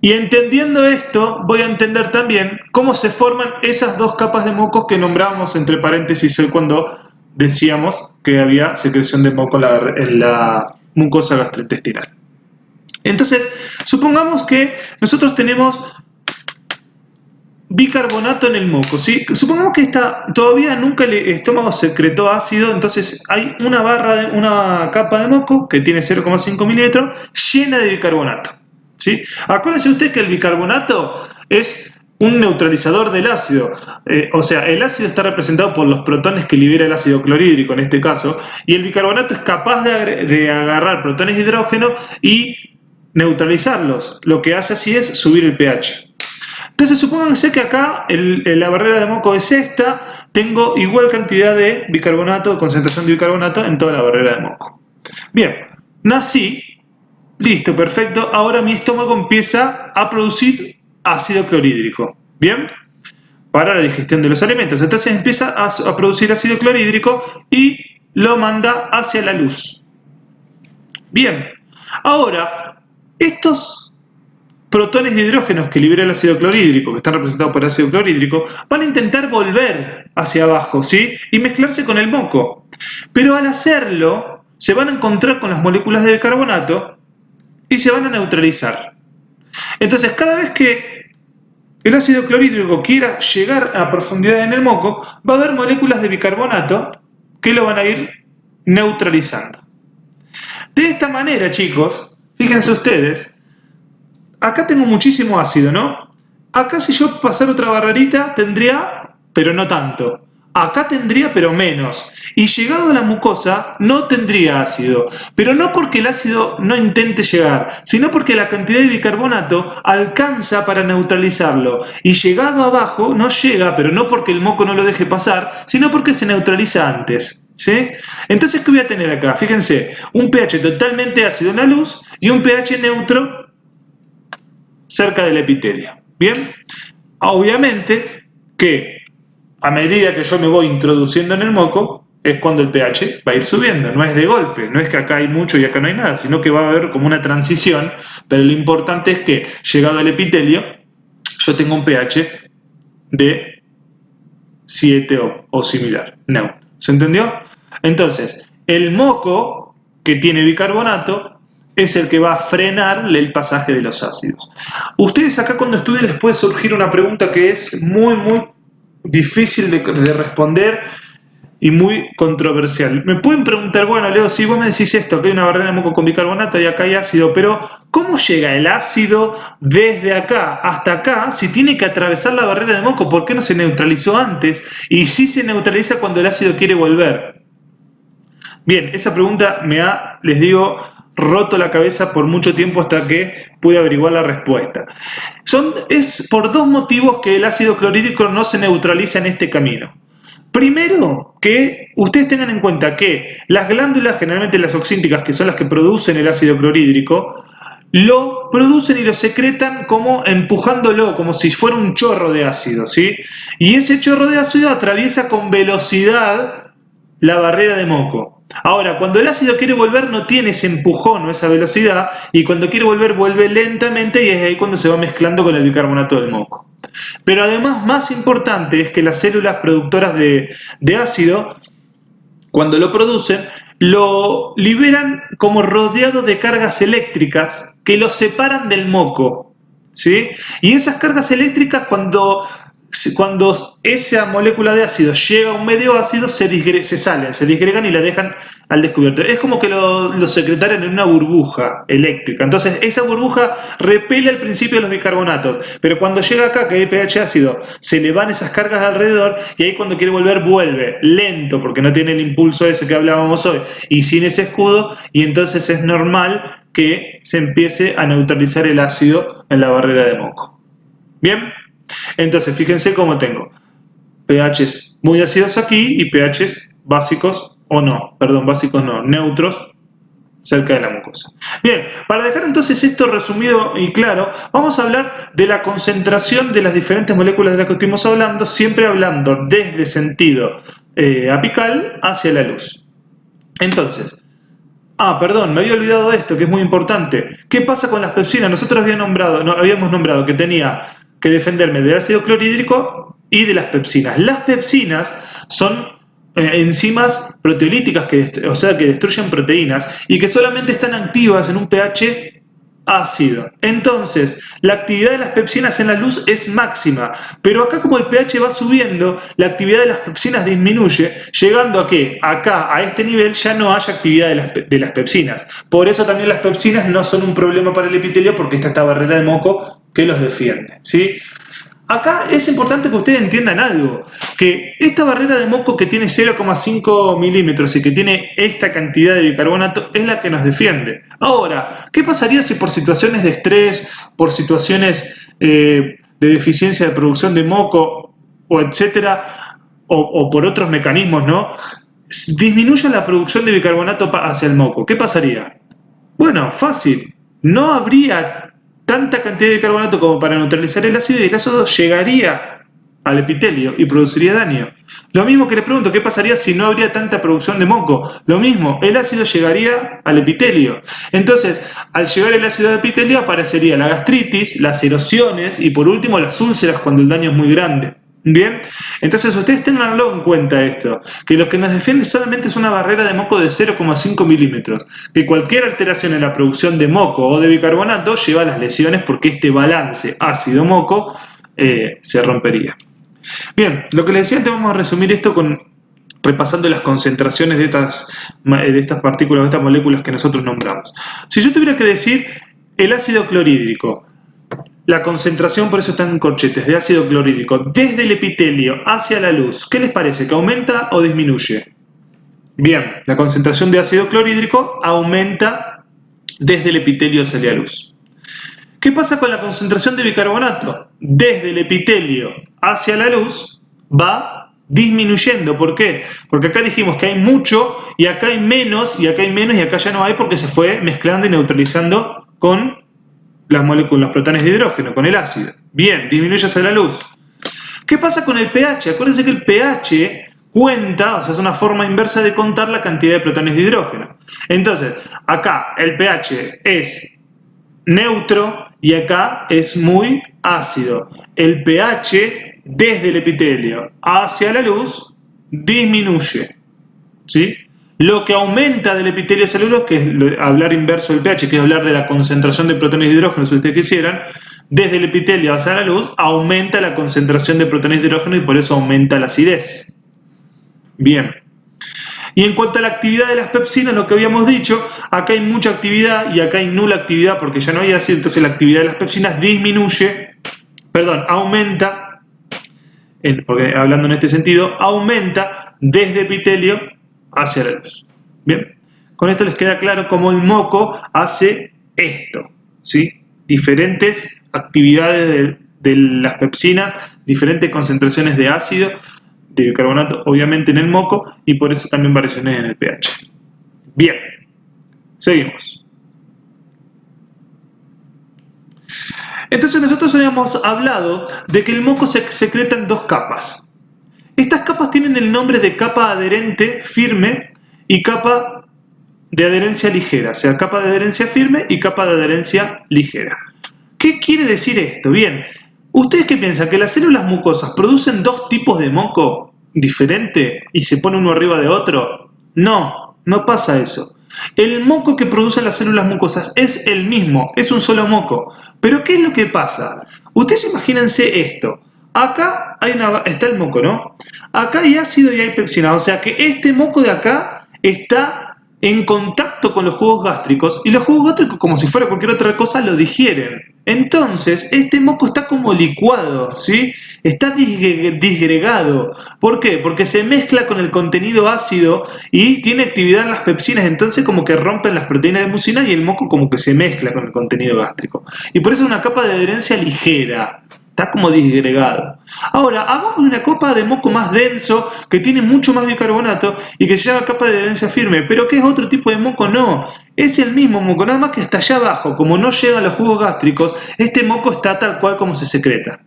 Y entendiendo esto, voy a entender también cómo se forman esas dos capas de mocos que nombrábamos entre paréntesis hoy cuando decíamos que había secreción de moco en la mucosa gastrointestinal. Entonces, supongamos que nosotros tenemos bicarbonato en el moco, ¿sí? Supongamos que todavía nunca el estómago secretó ácido, entonces hay una capa de moco que tiene 0,5 milímetros llena de bicarbonato, ¿sí? Acuérdense ustedes que el bicarbonato es un neutralizador del ácido, o sea, el ácido está representado por los protones que libera el ácido clorhídrico en este caso, y el bicarbonato es capaz de agarrar protones de hidrógeno y neutralizarlos. Lo que hace así es subir el pH. Entonces supónganse que acá la barrera de moco es esta, tengo igual cantidad de bicarbonato, concentración de bicarbonato en toda la barrera de moco. Bien, nací, listo, perfecto, ahora mi estómago empieza a producir ácido clorhídrico, ¿bien? Para la digestión de los alimentos. Entonces empieza a producir ácido clorhídrico y lo manda hacia la luz. Bien, ahora, estos protones de hidrógenos que libera el ácido clorhídrico, que están representados por ácido clorhídrico, van a intentar volver hacia abajo, ¿sí? Y mezclarse con el moco. Pero al hacerlo, se van a encontrar con las moléculas de bicarbonato y se van a neutralizar. Entonces, cada vez que el ácido clorhídrico quiera llegar a profundidad en el moco, va a haber moléculas de bicarbonato que lo van a ir neutralizando. De esta manera, chicos, fíjense ustedes, acá tengo muchísimo ácido, ¿no? Acá si yo pasara otra barrerita tendría, pero no tanto. Acá tendría, pero menos. Y llegado a la mucosa no tendría ácido. Pero no porque el ácido no intente llegar, sino porque la cantidad de bicarbonato alcanza para neutralizarlo. Y llegado abajo no llega, pero no porque el moco no lo deje pasar, sino porque se neutraliza antes. ¿Sí? Entonces, ¿qué voy a tener acá? Fíjense, un pH totalmente ácido en la luz y un pH neutro cerca del epitelio. Bien, obviamente que a medida que yo me voy introduciendo en el moco es cuando el pH va a ir subiendo, no es de golpe, no es que acá hay mucho y acá no hay nada, sino que va a haber como una transición, pero lo importante es que llegado al epitelio yo tengo un pH de 7 o similar, neutro. ¿Se entendió? Entonces, el moco que tiene bicarbonato es el que va a frenar el pasaje de los ácidos. Ustedes acá cuando estudien les puede surgir una pregunta que es muy difícil de responder y muy controversial. Me pueden preguntar, bueno, Leo, si vos me decís esto, que hay una barrera de moco con bicarbonato y acá hay ácido, pero ¿cómo llega el ácido desde acá hasta acá si tiene que atravesar la barrera de moco? ¿Por qué no se neutralizó antes? Y si se neutraliza cuando el ácido quiere volver. Bien, esa pregunta les digo, roto la cabeza por mucho tiempo hasta que pude averiguar la respuesta. Es por dos motivos que el ácido clorhídrico no se neutraliza en este camino. Primero, que ustedes tengan en cuenta que las glándulas, generalmente las oxínticas, que son las que producen el ácido clorhídrico, lo producen y lo secretan como empujándolo, como si fuera un chorro de ácido, ¿sí? Y ese chorro de ácido atraviesa con velocidad la barrera de moco. Ahora, cuando el ácido quiere volver no tiene ese empujón o esa velocidad, y cuando quiere volver vuelve lentamente y es ahí cuando se va mezclando con el bicarbonato del moco. Pero además, más importante es que las células productoras de ácido, cuando lo producen, lo liberan como rodeado de cargas eléctricas que lo separan del moco, ¿sí? Y esas cargas eléctricas, cuando cuando esa molécula de ácido llega a un medio ácido, se disgregan y la dejan al descubierto. Es como que lo secretaran en una burbuja eléctrica. Entonces, esa burbuja repele al principio los bicarbonatos, pero cuando llega acá, que hay pH ácido, se le van esas cargas alrededor y ahí cuando quiere volver, vuelve lento, porque no tiene el impulso ese que hablábamos hoy, y sin ese escudo, y entonces es normal que se empiece a neutralizar el ácido en la barrera de moco. ¿Bien? Entonces, fíjense cómo tengo pHs muy ácidos aquí y pHs básicos básicos no, neutros cerca de la mucosa. Bien, para dejar entonces esto resumido y claro, vamos a hablar de la concentración de las diferentes moléculas de las que estuvimos hablando, siempre hablando desde sentido apical hacia la luz. Entonces, perdón, me había olvidado de esto, que es muy importante. ¿Qué pasa con las pepsinas? Nosotros habíamos nombrado que tenía que defenderme del ácido clorhídrico y de las pepsinas. Las pepsinas son enzimas proteolíticas, que destruyen proteínas y que solamente están activas en un pH ácido. Entonces, la actividad de las pepsinas en la luz es máxima, pero acá como el pH va subiendo, la actividad de las pepsinas disminuye, llegando a que acá, a este nivel, ya no haya actividad de las pepsinas. Por eso también las pepsinas no son un problema para el epitelio, porque está esta barrera de moco que los defiende, ¿sí? Acá es importante que ustedes entiendan algo, que esta barrera de moco que tiene 0,5 milímetros y que tiene esta cantidad de bicarbonato es la que nos defiende. Ahora, ¿qué pasaría si por situaciones de estrés, por situaciones de deficiencia de producción de moco, o etcétera, o por otros mecanismos, ¿no? Disminuye la producción de bicarbonato hacia el moco. ¿Qué pasaría? Bueno, fácil, no habría tanta cantidad de bicarbonato como para neutralizar el ácido y el ácido llegaría al epitelio y produciría daño. Lo mismo que les pregunto, ¿qué pasaría si no habría tanta producción de moco? Lo mismo, el ácido llegaría al epitelio. Entonces, al llegar el ácido al epitelio aparecería la gastritis, las erosiones y por último las úlceras cuando el daño es muy grande. Bien, entonces ustedes tenganlo en cuenta esto, que lo que nos defiende solamente es una barrera de moco de 0,5 milímetros, que cualquier alteración en la producción de moco o de bicarbonato lleva a las lesiones porque este balance ácido-moco se rompería. Bien, lo que les decía antes, vamos a resumir esto repasando las concentraciones de estas partículas, de estas moléculas que nosotros nombramos. Si yo tuviera que decir el ácido clorhídrico, la concentración, por eso están en corchetes, de ácido clorhídrico desde el epitelio hacia la luz, ¿qué les parece? ¿Que aumenta o disminuye? Bien, la concentración de ácido clorhídrico aumenta desde el epitelio hacia la luz. ¿Qué pasa con la concentración de bicarbonato? Desde el epitelio hacia la luz va disminuyendo. ¿Por qué? Porque acá dijimos que hay mucho y acá hay menos y acá hay menos y acá ya no hay porque se fue mezclando y neutralizando con las moléculas, los protones de hidrógeno, con el ácido. Bien, disminuye hacia la luz. ¿Qué pasa con el pH? Acuérdense que el pH cuenta, o sea, es una forma inversa de contar la cantidad de protones de hidrógeno. Entonces, acá el pH es neutro y acá es muy ácido. El pH desde el epitelio hacia la luz disminuye, ¿sí? Lo que aumenta del epitelio hacia la luz, que es hablar inverso del pH, que es hablar de la concentración de protones de hidrógeno, si ustedes quisieran, desde el epitelio hacia la luz, aumenta la concentración de protones de hidrógeno y por eso aumenta la acidez. Bien. Y en cuanto a la actividad de las pepsinas, lo que habíamos dicho, acá hay mucha actividad y acá hay nula actividad porque ya no hay ácido, entonces la actividad de las pepsinas aumenta, porque hablando en este sentido, aumenta desde epitelio hacia la luz. Bien, con esto les queda claro cómo el moco hace esto, ¿sí? Diferentes actividades de las pepsinas, diferentes concentraciones de ácido, de bicarbonato, obviamente en el moco, y por eso también variaciones en el pH. Bien, seguimos. Entonces nosotros habíamos hablado de que el moco se secreta en dos capas. Estas capas tienen el nombre de capa adherente firme y capa de adherencia ligera, o sea, capa de adherencia firme y capa de adherencia ligera. ¿Qué quiere decir esto? Bien, ¿ustedes qué piensan? ¿Que las células mucosas producen dos tipos de moco diferente y se pone uno arriba de otro? No, no pasa eso. El moco que producen las células mucosas es el mismo, es un solo moco. Pero ¿qué es lo que pasa? Ustedes imagínense esto. Acá está el moco, ¿no? Acá hay ácido y hay pepsina, o sea que este moco de acá está en contacto con los jugos gástricos y los jugos gástricos, como si fuera cualquier otra cosa, lo digieren. Entonces, este moco está como licuado, ¿sí? Está disgregado. ¿Por qué? Porque se mezcla con el contenido ácido y tiene actividad en las pepsinas, entonces como que rompen las proteínas de mucina y el moco como que se mezcla con el contenido gástrico. Y por eso es una capa de adherencia ligera. Está como disgregado. Ahora, abajo hay una capa de moco más denso que tiene mucho más bicarbonato y que se llama capa de adherencia firme. ¿Pero qué es otro tipo de moco? No, es el mismo moco, nada más que hasta allá abajo, como no llegan los jugos gástricos, este moco está tal cual como se secreta.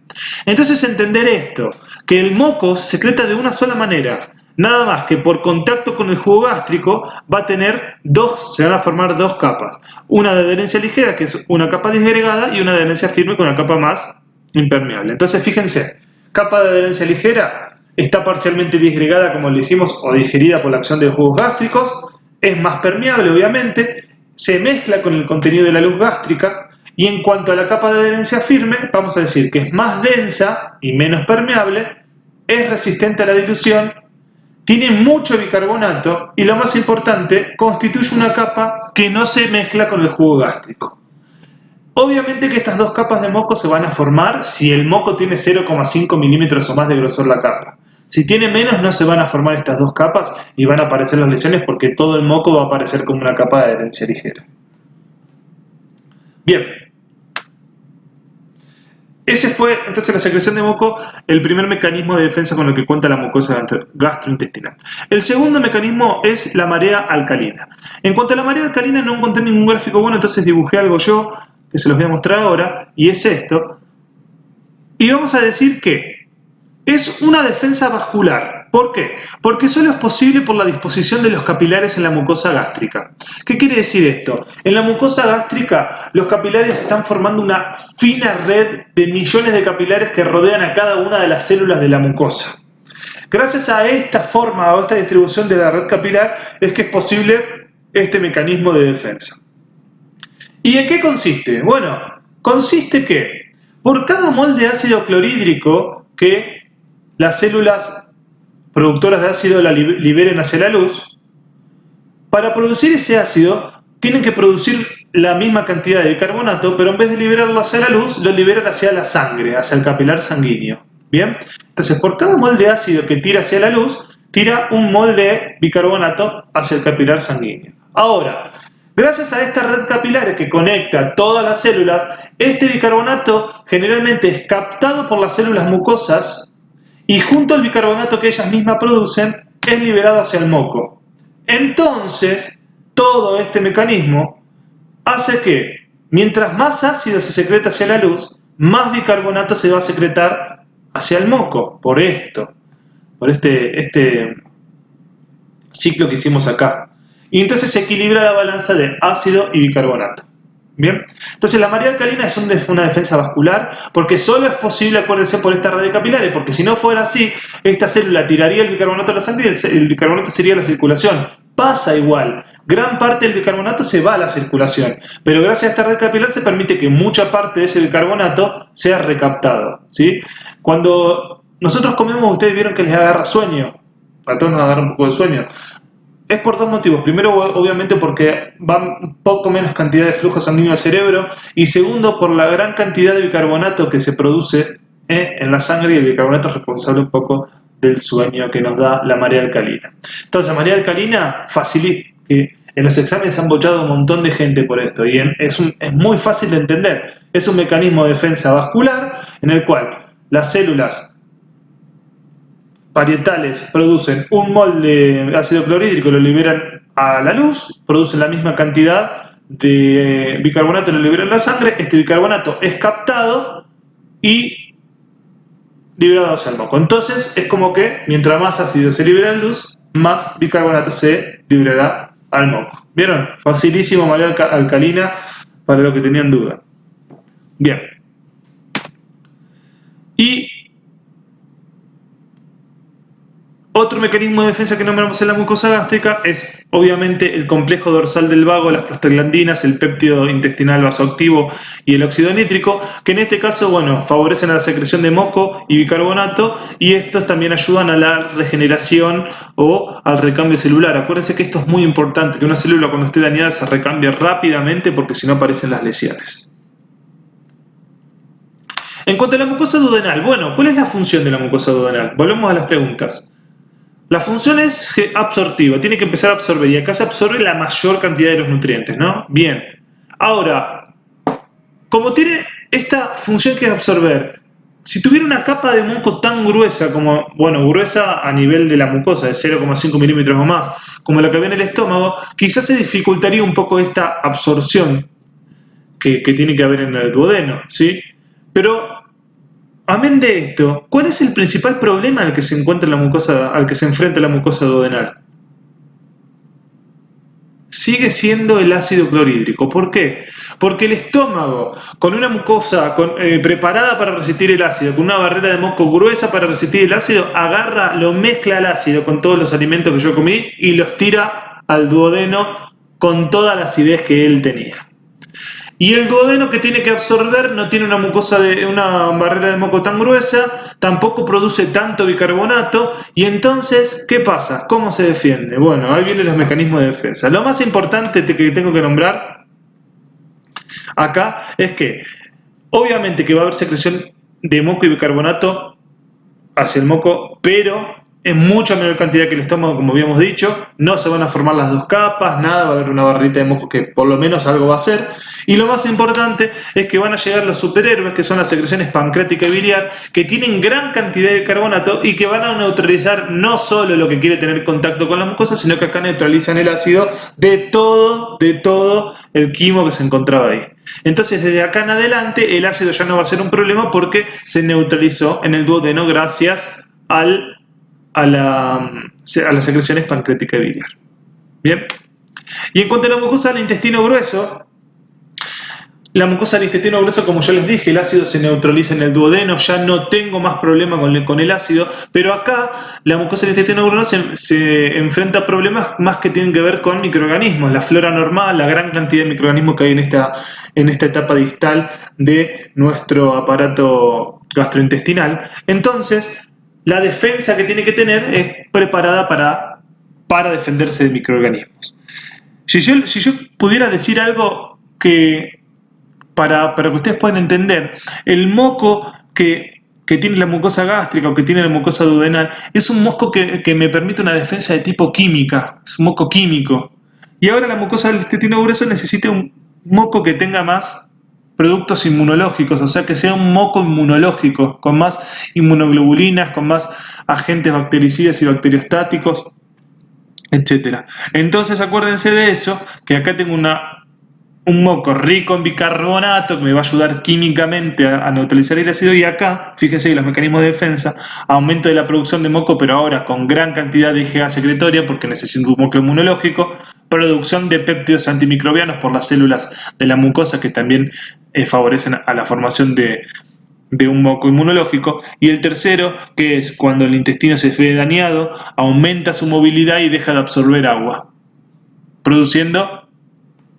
Entonces entender esto, que el moco se secreta de una sola manera. Nada más que por contacto con el jugo gástrico va a tener se van a formar dos capas. Una de adherencia ligera, que es una capa disgregada, y una de adherencia firme con una capa más impermeable. Entonces fíjense, capa de adherencia ligera está parcialmente disgregada, como le dijimos, o digerida por la acción de los jugos gástricos, es más permeable obviamente, se mezcla con el contenido de la luz gástrica, y en cuanto a la capa de adherencia firme, vamos a decir que es más densa y menos permeable, es resistente a la dilución, tiene mucho bicarbonato y lo más importante, constituye una capa que no se mezcla con el jugo gástrico. Obviamente que estas dos capas de moco se van a formar si el moco tiene 0,5 milímetros o más de grosor la capa. Si tiene menos no se van a formar estas dos capas y van a aparecer las lesiones porque todo el moco va a aparecer como una capa de adherencia ligera. Bien. Ese fue, entonces, la secreción de moco, el primer mecanismo de defensa con el que cuenta la mucosa gastrointestinal. El segundo mecanismo es la marea alcalina. En cuanto a la marea alcalina no encontré ningún gráfico bueno, entonces dibujé algo yo, que se los voy a mostrar ahora, y es esto. Y vamos a decir que es una defensa vascular. ¿Por qué? Porque solo es posible por la disposición de los capilares en la mucosa gástrica. ¿Qué quiere decir esto? En la mucosa gástrica, los capilares están formando una fina red de millones de capilares que rodean a cada una de las células de la mucosa. Gracias a esta forma o esta distribución de la red capilar es que es posible este mecanismo de defensa. ¿Y en qué consiste? Bueno, consiste que por cada mol de ácido clorhídrico que las células productoras de ácido la liberen hacia la luz, para producir ese ácido tienen que producir la misma cantidad de bicarbonato, pero en vez de liberarlo hacia la luz, lo liberan hacia la sangre, hacia el capilar sanguíneo. ¿Bien? Entonces, por cada mol de ácido que tira hacia la luz, tira un mol de bicarbonato hacia el capilar sanguíneo. Ahora, gracias a esta red capilar que conecta todas las células, este bicarbonato generalmente es captado por las células mucosas y junto al bicarbonato que ellas mismas producen, es liberado hacia el moco. Entonces, todo este mecanismo hace que, mientras más ácido se secreta hacia la luz, más bicarbonato se va a secretar hacia el moco, por esto, por este ciclo que hicimos acá. Y entonces se equilibra la balanza de ácido y bicarbonato. Bien, entonces la marea alcalina es una defensa vascular porque solo es posible, acuérdense, por esta red de capilares, porque si no fuera así, esta célula tiraría el bicarbonato a la sangre y el bicarbonato sería a la circulación. Pasa igual, gran parte del bicarbonato se va a la circulación, pero gracias a esta red capilar se permite que mucha parte de ese bicarbonato sea recaptado, ¿sí? Cuando nosotros comemos, ustedes vieron que les agarra sueño, a todos nos agarra un poco de sueño. Es por dos motivos. Primero, obviamente, porque va un poco menos cantidad de flujo sanguíneo al cerebro. Y segundo, por la gran cantidad de bicarbonato que se produce en la sangre. Y el bicarbonato es responsable un poco del sueño que nos da la marea alcalina. Entonces, la marea alcalina facilita. Que en los exámenes han bochado un montón de gente por esto. Y es muy fácil de entender. Es un mecanismo de defensa vascular en el cual las células parietales producen un mol de ácido clorhídrico, lo liberan a la luz, producen la misma cantidad de bicarbonato, lo liberan a la sangre, este bicarbonato es captado y liberado hacia el moco. Entonces es como que mientras más ácido se libera en luz, más bicarbonato se liberará al moco. ¿Vieron? Facilísimo, marea alcalina para los que tenían duda. Bien. Y Otro mecanismo de defensa que nombramos en la mucosa gástrica es obviamente el complejo dorsal del vago, las prostaglandinas, el péptido intestinal vasoactivo y el óxido nítrico, que en este caso, bueno, favorecen a la secreción de moco y bicarbonato, y estos también ayudan a la regeneración o al recambio celular. Acuérdense que esto es muy importante, que una célula cuando esté dañada se recambie rápidamente porque si no aparecen las lesiones. En cuanto a la mucosa duodenal, bueno, ¿cuál es la función de la mucosa duodenal? Volvemos a las preguntas. La función es absortiva, tiene que empezar a absorber y acá se absorbe la mayor cantidad de los nutrientes, ¿no? Bien. Ahora, como tiene esta función que es absorber, si tuviera una capa de moco tan gruesa como, bueno, gruesa a nivel de la mucosa, de 0,5 milímetros o más, como la que había en el estómago, quizás se dificultaría un poco esta absorción que tiene que haber en el duodeno, ¿sí? Pero amén de esto, ¿cuál es el principal problema al que se encuentra la mucosa, al que se enfrenta la mucosa duodenal? Sigue siendo el ácido clorhídrico. ¿Por qué? Porque el estómago, con una mucosa preparada para resistir el ácido, con una barrera de moco gruesa para resistir el ácido, agarra, lo mezcla el ácido con todos los alimentos que yo comí y los tira al duodeno con toda la acidez que él tenía. Y el duodeno que tiene que absorber no tiene una barrera de moco tan gruesa, tampoco produce tanto bicarbonato, y entonces, ¿qué pasa? ¿Cómo se defiende? Bueno, ahí vienen los mecanismos de defensa. Lo más importante que tengo que nombrar acá es que, obviamente que va a haber secreción de moco y bicarbonato hacia el moco, pero en mucha menor cantidad que el estómago, como habíamos dicho. No se van a formar las dos capas, nada, va a haber una barrita de moco que por lo menos algo va a hacer. Y lo más importante es que van a llegar los superhéroes, que son las secreciones pancreática y biliar, que tienen gran cantidad de carbonato y que van a neutralizar no solo lo que quiere tener contacto con la mucosa, sino que acá neutralizan el ácido de todo el quimo que se encontraba ahí. Entonces, desde acá en adelante, el ácido ya no va a ser un problema porque se neutralizó en el duodeno gracias a las secreciones pancreática y biliar. Bien. Y en cuanto a la mucosa del intestino grueso, la mucosa del intestino grueso, como ya les dije, el ácido se neutraliza en el duodeno, ya no tengo más problema con el ácido, pero acá la mucosa del intestino grueso se enfrenta a problemas más que tienen que ver con microorganismos, la flora normal, la gran cantidad de microorganismos que hay en esta etapa distal de nuestro aparato gastrointestinal. Entonces, la defensa que tiene que tener es preparada para defenderse de microorganismos. Si yo pudiera decir algo que para que ustedes puedan entender, el moco que tiene la mucosa gástrica o que tiene la mucosa duodenal es un moco que me permite una defensa de tipo química, es un moco químico. Y ahora la mucosa del intestino grueso necesita un moco que tenga más productos inmunológicos, o sea, que sea un moco inmunológico, con más inmunoglobulinas, con más agentes bactericidas y bacteriostáticos, etc. Entonces acuérdense de eso, que acá tengo un moco rico en bicarbonato que me va a ayudar químicamente a neutralizar el ácido, y acá, fíjense los mecanismos de defensa, aumento de la producción de moco, pero ahora con gran cantidad de IgA secretoria porque necesito un moco inmunológico, producción de péptidos antimicrobianos por las células de la mucosa que también favorecen a la formación de un moco inmunológico. Y el tercero, que es cuando el intestino se ve dañado, aumenta su movilidad y deja de absorber agua, produciendo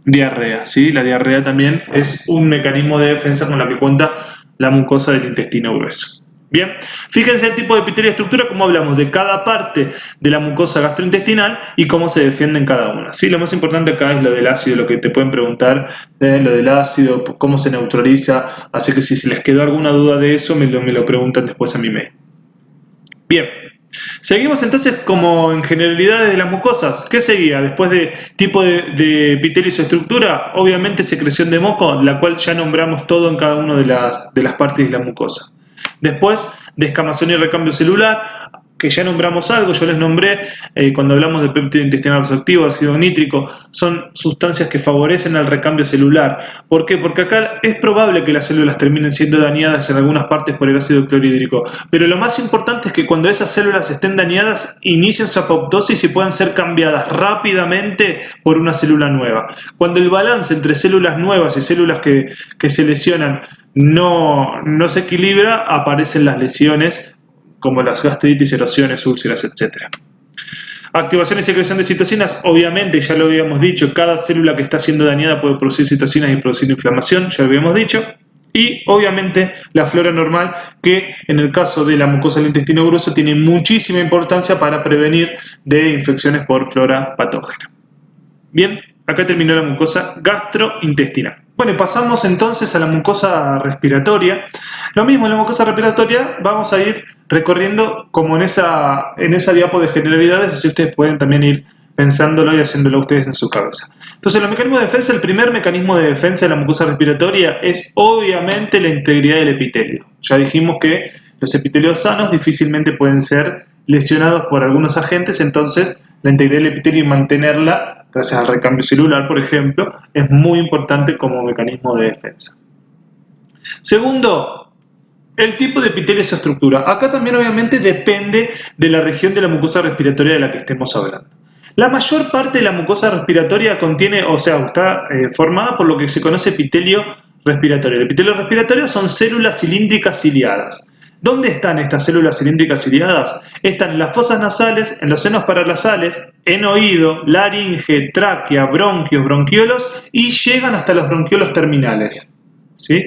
diarrea, ¿sí? La diarrea también es un mecanismo de defensa con la que cuenta la mucosa del intestino grueso. Bien, fíjense el tipo de epitelio y estructura, como hablamos de cada parte de la mucosa gastrointestinal y cómo se defienden cada una. ¿Sí? Lo más importante acá es lo del ácido, lo que te pueden preguntar, lo del ácido, cómo se neutraliza, así que si se les quedó alguna duda de eso, me lo preguntan después a mi mail. Bien. Seguimos entonces como en generalidades de las mucosas. ¿Qué seguía? Después de tipo de epitelio y su estructura, obviamente secreción de moco, la cual ya nombramos todo en cada una de las partes de la mucosa. Después, descamación y recambio celular, que ya nombramos algo, yo les nombré cuando hablamos de péptido intestinal absortivo, ácido nítrico, son sustancias que favorecen al recambio celular. ¿Por qué? Porque acá es probable que las células terminen siendo dañadas en algunas partes por el ácido clorhídrico, pero lo más importante es que cuando esas células estén dañadas, inicien su apoptosis y puedan ser cambiadas rápidamente por una célula nueva. Cuando el balance entre células nuevas y células que se lesionan no se equilibra, aparecen las lesiones como las gastritis, erosiones, úlceras, etc. Activación y secreción de citocinas, obviamente, ya lo habíamos dicho, cada célula que está siendo dañada puede producir citocinas y producir inflamación, ya lo habíamos dicho. Y obviamente la flora normal, que en el caso de la mucosa del intestino grueso tiene muchísima importancia para prevenir de infecciones por flora patógena. Bien, acá terminó la mucosa gastrointestinal. Bueno, y pasamos entonces a la mucosa respiratoria. Lo mismo en la mucosa respiratoria vamos a ir recorriendo como en esa diapo de generalidades, así ustedes pueden también ir pensándolo y haciéndolo ustedes en su cabeza. Entonces, los mecanismos de defensa, el primer mecanismo de defensa de la mucosa respiratoria es obviamente la integridad del epitelio. Ya dijimos que los epitelios sanos difícilmente pueden ser lesionados por algunos agentes, entonces la integridad del epitelio y mantenerla, gracias al recambio celular, por ejemplo, es muy importante como mecanismo de defensa. Segundo, el tipo de epitelio y su estructura. Acá también obviamente depende de la región de la mucosa respiratoria de la que estemos hablando. La mayor parte de la mucosa respiratoria contiene, o sea, está formada por lo que se conoce epitelio respiratorio. El epitelio respiratorio son células cilíndricas ciliadas. ¿Dónde están estas células cilíndricas ciliadas? Están en las fosas nasales, en los senos paranasales, en oído, laringe, tráquea, bronquios, bronquiolos y llegan hasta los bronquiolos terminales. ¿Sí?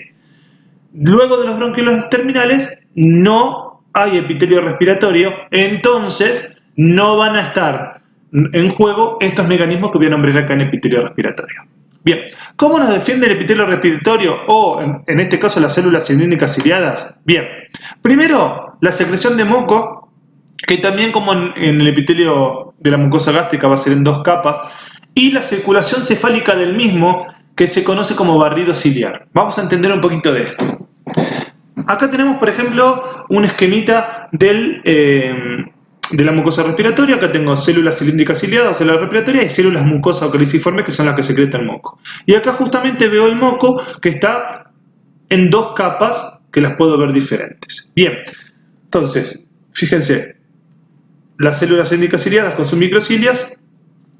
Luego de los bronquiolos terminales no hay epitelio respiratorio, entonces no van a estar en juego estos mecanismos que voy a nombrar acá en epitelio respiratorio. Bien, ¿cómo nos defiende el epitelio respiratorio o, en este caso, las células cilíndricas ciliadas? Bien, primero, la secreción de moco, que también como en el epitelio de la mucosa gástrica va a ser en dos capas, y la circulación cefálica del mismo, que se conoce como barrido ciliar. Vamos a entender un poquito de esto. Acá tenemos, por ejemplo, un esquemita de la mucosa respiratoria. Acá tengo células cilíndricas ciliadas, células respiratorias, y células mucosas o caliciformes, que son las que secretan el moco. Y acá justamente veo el moco que está en dos capas que las puedo ver diferentes. Bien, entonces, fíjense, las células cilíndricas ciliadas con sus microcilias,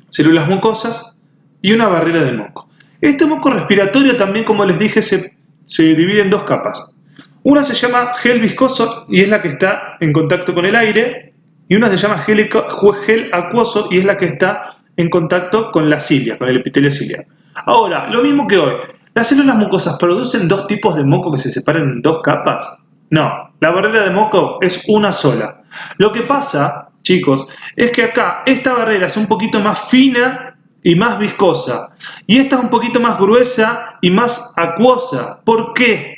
células mucosas y una barrera de moco. Este moco respiratorio también, como les dije, se divide en dos capas. Una se llama gel viscoso y es la que está en contacto con el aire, y una se llama gel acuoso y es la que está en contacto con la cilia, con el epitelio ciliar. Ahora, lo mismo que hoy, ¿las células mucosas producen dos tipos de moco que se separan en dos capas? No, la barrera de moco es una sola. Lo que pasa, chicos, es que acá esta barrera es un poquito más fina y más viscosa, y esta es un poquito más gruesa y más acuosa. ¿Por qué?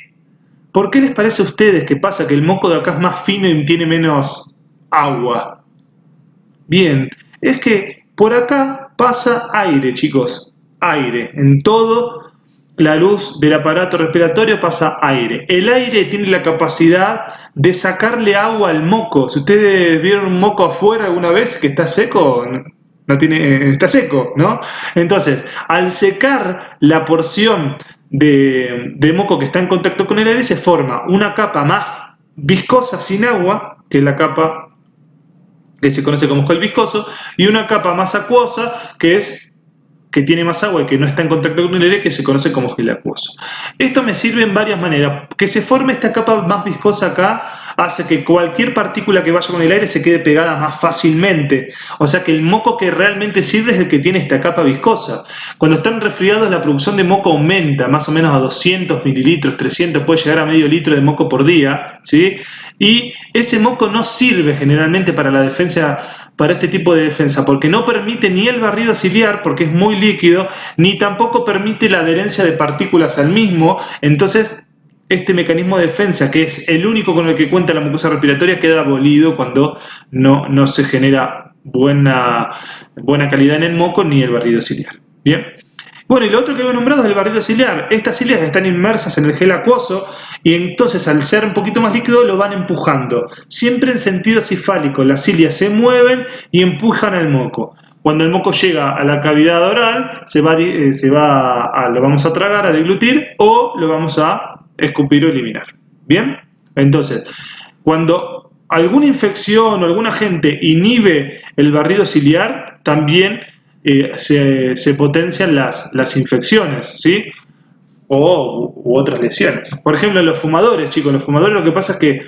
¿Por qué les parece a ustedes que pasa que el moco de acá es más fino y tiene menos agua? Bien, es que por acá pasa aire, chicos, aire. En todo la luz del aparato respiratorio pasa aire. El aire tiene la capacidad de sacarle agua al moco. Si ustedes vieron un moco afuera alguna vez que está seco, está seco, ¿no? Entonces, al secar la porción de moco que está en contacto con el aire, se forma una capa más viscosa sin agua, que es la capa que se conoce como gel viscoso, y una capa más acuosa, que tiene más agua y que no está en contacto con el aire, que se conoce como gel acuoso. Esto me sirve en varias maneras. Que se forme esta capa más viscosa acá hace que cualquier partícula que vaya con el aire se quede pegada más fácilmente. O sea que el moco que realmente sirve es el que tiene esta capa viscosa. Cuando están resfriados, la producción de moco aumenta más o menos a 200 mililitros, 300, puede llegar a medio litro de moco por día, ¿sí? Y ese moco no sirve generalmente para la defensa, para este tipo de defensa, porque no permite ni el barrido ciliar, porque es muy líquido, ni tampoco permite la adherencia de partículas al mismo. Entonces, este mecanismo de defensa, que es el único con el que cuenta la mucosa respiratoria, queda abolido cuando no se genera buena calidad en el moco ni el barrido ciliar. Bien. Bueno, y lo otro que había nombrado es el barrido ciliar. Estas cilias están inmersas en el gel acuoso y entonces, al ser un poquito más líquido, lo van empujando. Siempre en sentido cefálico. Las cilias se mueven y empujan al moco. Cuando el moco llega a la cavidad oral, lo vamos a tragar, a deglutir, o lo vamos a escupir o eliminar. ¿Bien? Entonces, cuando alguna infección o algún agente inhibe el barrido ciliar, también se potencian las infecciones, ¿sí? U otras lesiones. Por ejemplo, en los fumadores, chicos, lo que pasa es que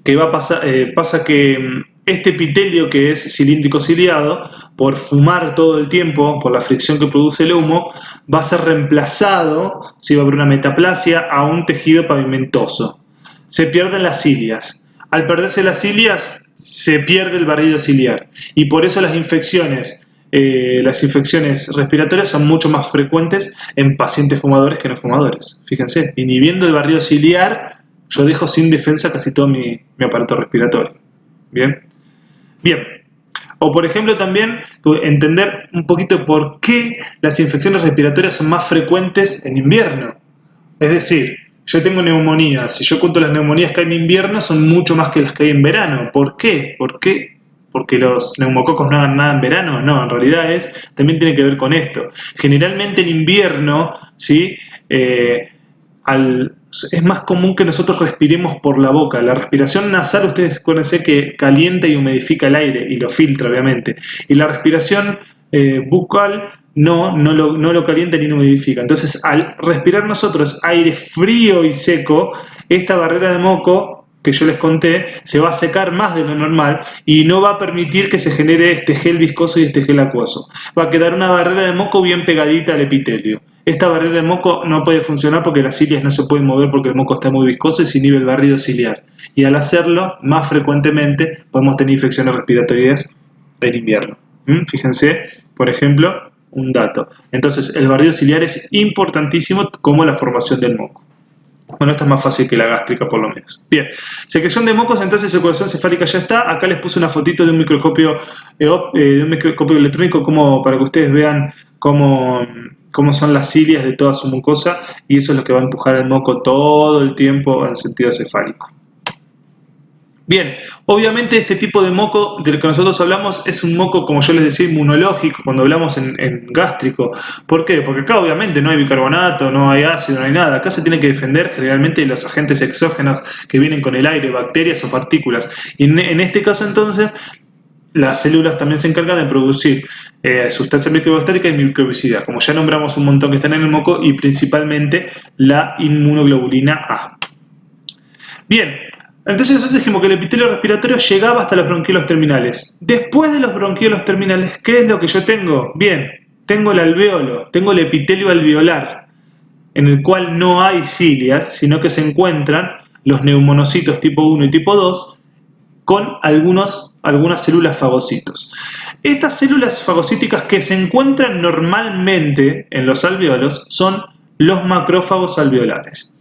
que va a pasar, pasa que este epitelio que es cilíndrico ciliado, por fumar todo el tiempo, por la fricción que produce el humo, va a ser reemplazado, si va a haber una metaplasia, a un tejido pavimentoso. Se pierden las cilias. Al perderse las cilias, se pierde el barrido ciliar. Y por eso las infecciones respiratorias son mucho más frecuentes en pacientes fumadores que no fumadores. Fíjense, inhibiendo el barrido ciliar, yo dejo sin defensa casi todo mi aparato respiratorio. Bien. Bien. O por ejemplo también entender un poquito por qué las infecciones respiratorias son más frecuentes en invierno. Es decir, yo tengo neumonías, si yo cuento las neumonías que hay en invierno son mucho más que las que hay en verano. ¿Por qué? ¿Por qué? ¿Porque los neumococos no hagan nada en verano? No, en realidad también tiene que ver con esto. Generalmente en invierno, ¿sí? Es más común que nosotros respiremos por la boca. La respiración nasal, ustedes acuérdense que calienta y humidifica el aire y lo filtra, obviamente. Y la respiración bucal no lo calienta ni lo humidifica. Entonces, al respirar nosotros aire frío y seco, esta barrera de moco que yo les conté, se va a secar más de lo normal y no va a permitir que se genere este gel viscoso y este gel acuoso. Va a quedar una barrera de moco bien pegadita al epitelio. Esta barrera de moco no puede funcionar porque las cilias no se pueden mover porque el moco está muy viscoso y se inhibe el barrido ciliar. Y al hacerlo, más frecuentemente podemos tener infecciones respiratorias en invierno. Fíjense, por ejemplo, un dato. Entonces, el barrido ciliar es importantísimo como la formación del moco. Bueno, esta es más fácil que la gástrica, por lo menos. Bien, secreción de mocos, entonces circulación cefálica ya está. Acá les puse una fotito de un microscopio electrónico como para que ustedes vean cómo son las cilias de toda su mucosa, y eso es lo que va a empujar el moco todo el tiempo en sentido cefálico. Bien, obviamente este tipo de moco del que nosotros hablamos es un moco, como yo les decía, inmunológico cuando hablamos en gástrico. ¿Por qué? Porque acá obviamente no hay bicarbonato, no hay ácido, no hay nada. Acá se tiene que defender generalmente de los agentes exógenos que vienen con el aire, bacterias o partículas. Y en este caso entonces, las células también se encargan de producir sustancias microbactéricas y microbicidad, como ya nombramos un montón que están en el moco, y principalmente la inmunoglobulina A. Bien. Entonces nosotros dijimos que el epitelio respiratorio llegaba hasta los bronquiolos terminales. Después de los bronquiolos terminales, ¿qué es lo que yo tengo? Bien, tengo el alveolo, tengo el epitelio alveolar, en el cual no hay cilias, sino que se encuentran los neumonocitos tipo 1 y tipo 2 con algunas células fagocitos. Estas células fagocíticas que se encuentran normalmente en los alveolos son los macrófagos alveolares.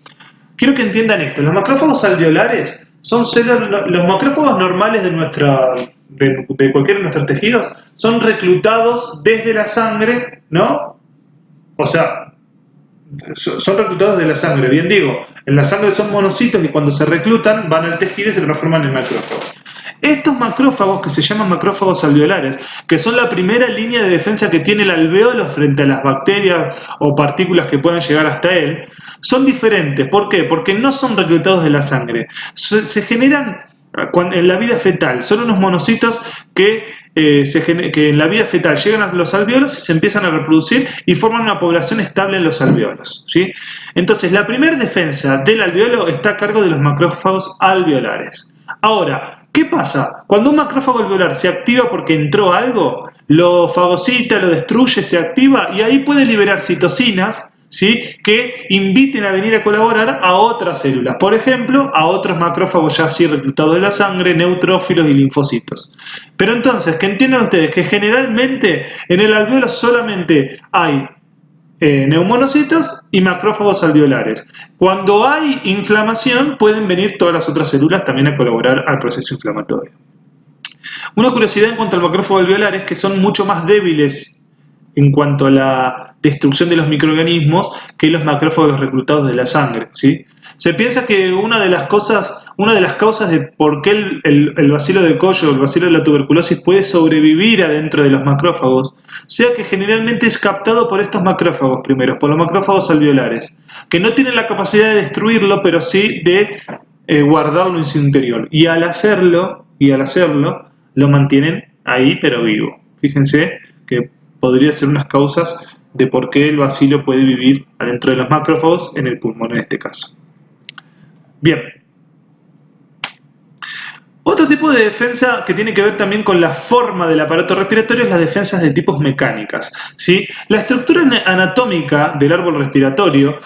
Quiero que entiendan esto, los macrófagos alveolares son células, los macrófagos normales de cualquiera de nuestros tejidos son reclutados desde la sangre, ¿no? O sea, son reclutados de la sangre, bien digo, en la sangre son monocitos y cuando se reclutan van al tejido y se transforman en macrófagos. Estos macrófagos, que se llaman macrófagos alveolares, que son la primera línea de defensa que tiene el alveolo frente a las bacterias o partículas que puedan llegar hasta él, son diferentes. ¿Por qué? Porque no son reclutados de la sangre. Se generan en la vida fetal. Son unos monocitos que en la vida fetal llegan a los alveolos y se empiezan a reproducir y forman una población estable en los alveolos, ¿sí? Entonces, la primera defensa del alveolo está a cargo de los macrófagos alveolares. Ahora, ¿qué pasa? Cuando un macrófago alveolar se activa porque entró algo, lo fagocita, lo destruye, se activa y ahí puede liberar citocinas, ¿sí?, que inviten a venir a colaborar a otras células, por ejemplo, a otros macrófagos ya así reclutados de la sangre, neutrófilos y linfocitos. Pero entonces, que entiendan ustedes que generalmente en el alveolo solamente hay neumonocitos y macrófagos alveolares. Cuando hay inflamación, pueden venir todas las otras células también a colaborar al proceso inflamatorio. Una curiosidad en cuanto al macrófago alveolar es que son mucho más débiles en cuanto a la destrucción de los microorganismos que los macrófagos reclutados de la sangre, ¿sí? Se piensa que una de las causas de por qué el bacilo de Koch o el bacilo de la tuberculosis puede sobrevivir adentro de los macrófagos, sea que generalmente es captado por estos macrófagos primeros, por los macrófagos alveolares, que no tienen la capacidad de destruirlo, pero sí de guardarlo en su interior. Y al hacerlo, lo mantienen ahí, pero vivo. Fíjense que podría ser unas causas de por qué el bacilo puede vivir adentro de los macrófagos en el pulmón en este caso. Bien. Otro tipo de defensa que tiene que ver también con la forma del aparato respiratorio es las defensas de tipos mecánicas, ¿sí? La estructura anatómica del árbol respiratorio,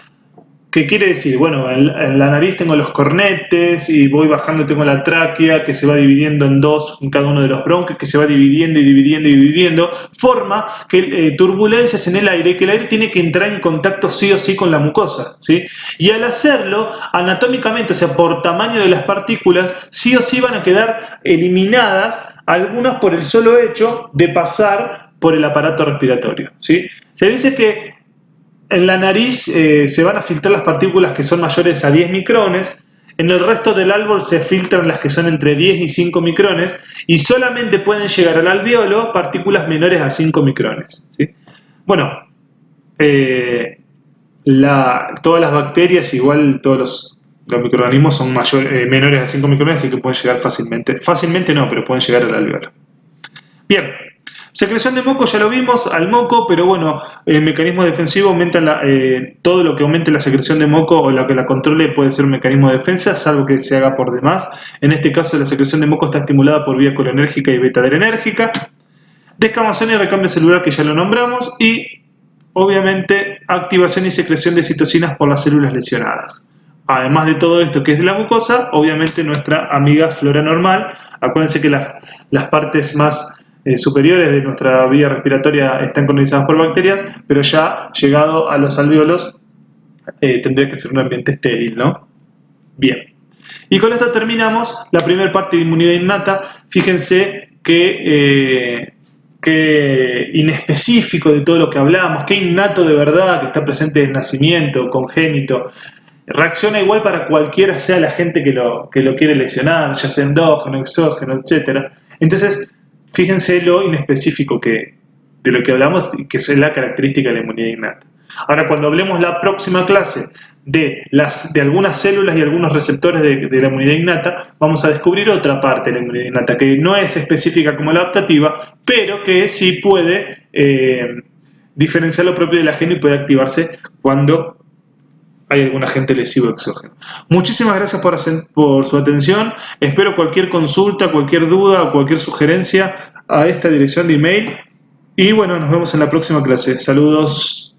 ¿qué quiere decir? Bueno, en la nariz tengo los cornetes y voy bajando, tengo la tráquea que se va dividiendo en dos en cada uno de los bronquios, que se va dividiendo y dividiendo y dividiendo, forma que turbulencias en el aire, que el aire tiene que entrar en contacto sí o sí con la mucosa, ¿sí? Y al hacerlo, anatómicamente, o sea, por tamaño de las partículas, sí o sí van a quedar eliminadas, algunas por el solo hecho de pasar por el aparato respiratorio, ¿sí? Se dice que en la nariz se van a filtrar las partículas que son mayores a 10 micrones, en el resto del árbol se filtran las que son entre 10 y 5 micrones y solamente pueden llegar al alvéolo partículas menores a 5 micrones, ¿sí? Bueno, todas las bacterias, igual todos los microorganismos son menores a 5 micrones, así que pueden llegar fácilmente. Fácilmente no, pero pueden llegar al alvéolo. Bien. Secreción de moco, ya lo vimos, al moco, pero bueno, el mecanismo defensivo aumenta todo lo que aumente la secreción de moco o lo que la controle puede ser un mecanismo de defensa, salvo que se haga por demás. En este caso, la secreción de moco está estimulada por vía colinérgica y beta-adrenérgica. Descamación y recambio celular, que ya lo nombramos, y obviamente activación y secreción de citocinas por las células lesionadas. Además de todo esto que es de la mucosa, obviamente nuestra amiga flora normal. Acuérdense que las partes más superiores de nuestra vía respiratoria están colonizadas por bacterias, pero ya llegado a los alvéolos tendría que ser un ambiente estéril, ¿no? Bien. Y con esto terminamos la primera parte de inmunidad innata. Fíjense que inespecífico de todo lo que hablamos, que innato de verdad, que está presente desde el nacimiento, congénito. Reacciona igual para cualquiera sea la gente que lo quiere lesionar, ya sea endógeno, exógeno, etc. Entonces, fíjense lo inespecífico de lo que hablamos y que es la característica de la inmunidad innata. Ahora, cuando hablemos la próxima clase de algunas células y algunos receptores de la inmunidad innata, vamos a descubrir otra parte de la inmunidad innata que no es específica como la adaptativa, pero que sí puede diferenciar lo propio del ajeno y puede activarse cuando hay algún agente lesivo exógeno. Muchísimas gracias por su atención. Espero cualquier consulta, cualquier duda o cualquier sugerencia a esta dirección de email. Y bueno, nos vemos en la próxima clase. Saludos.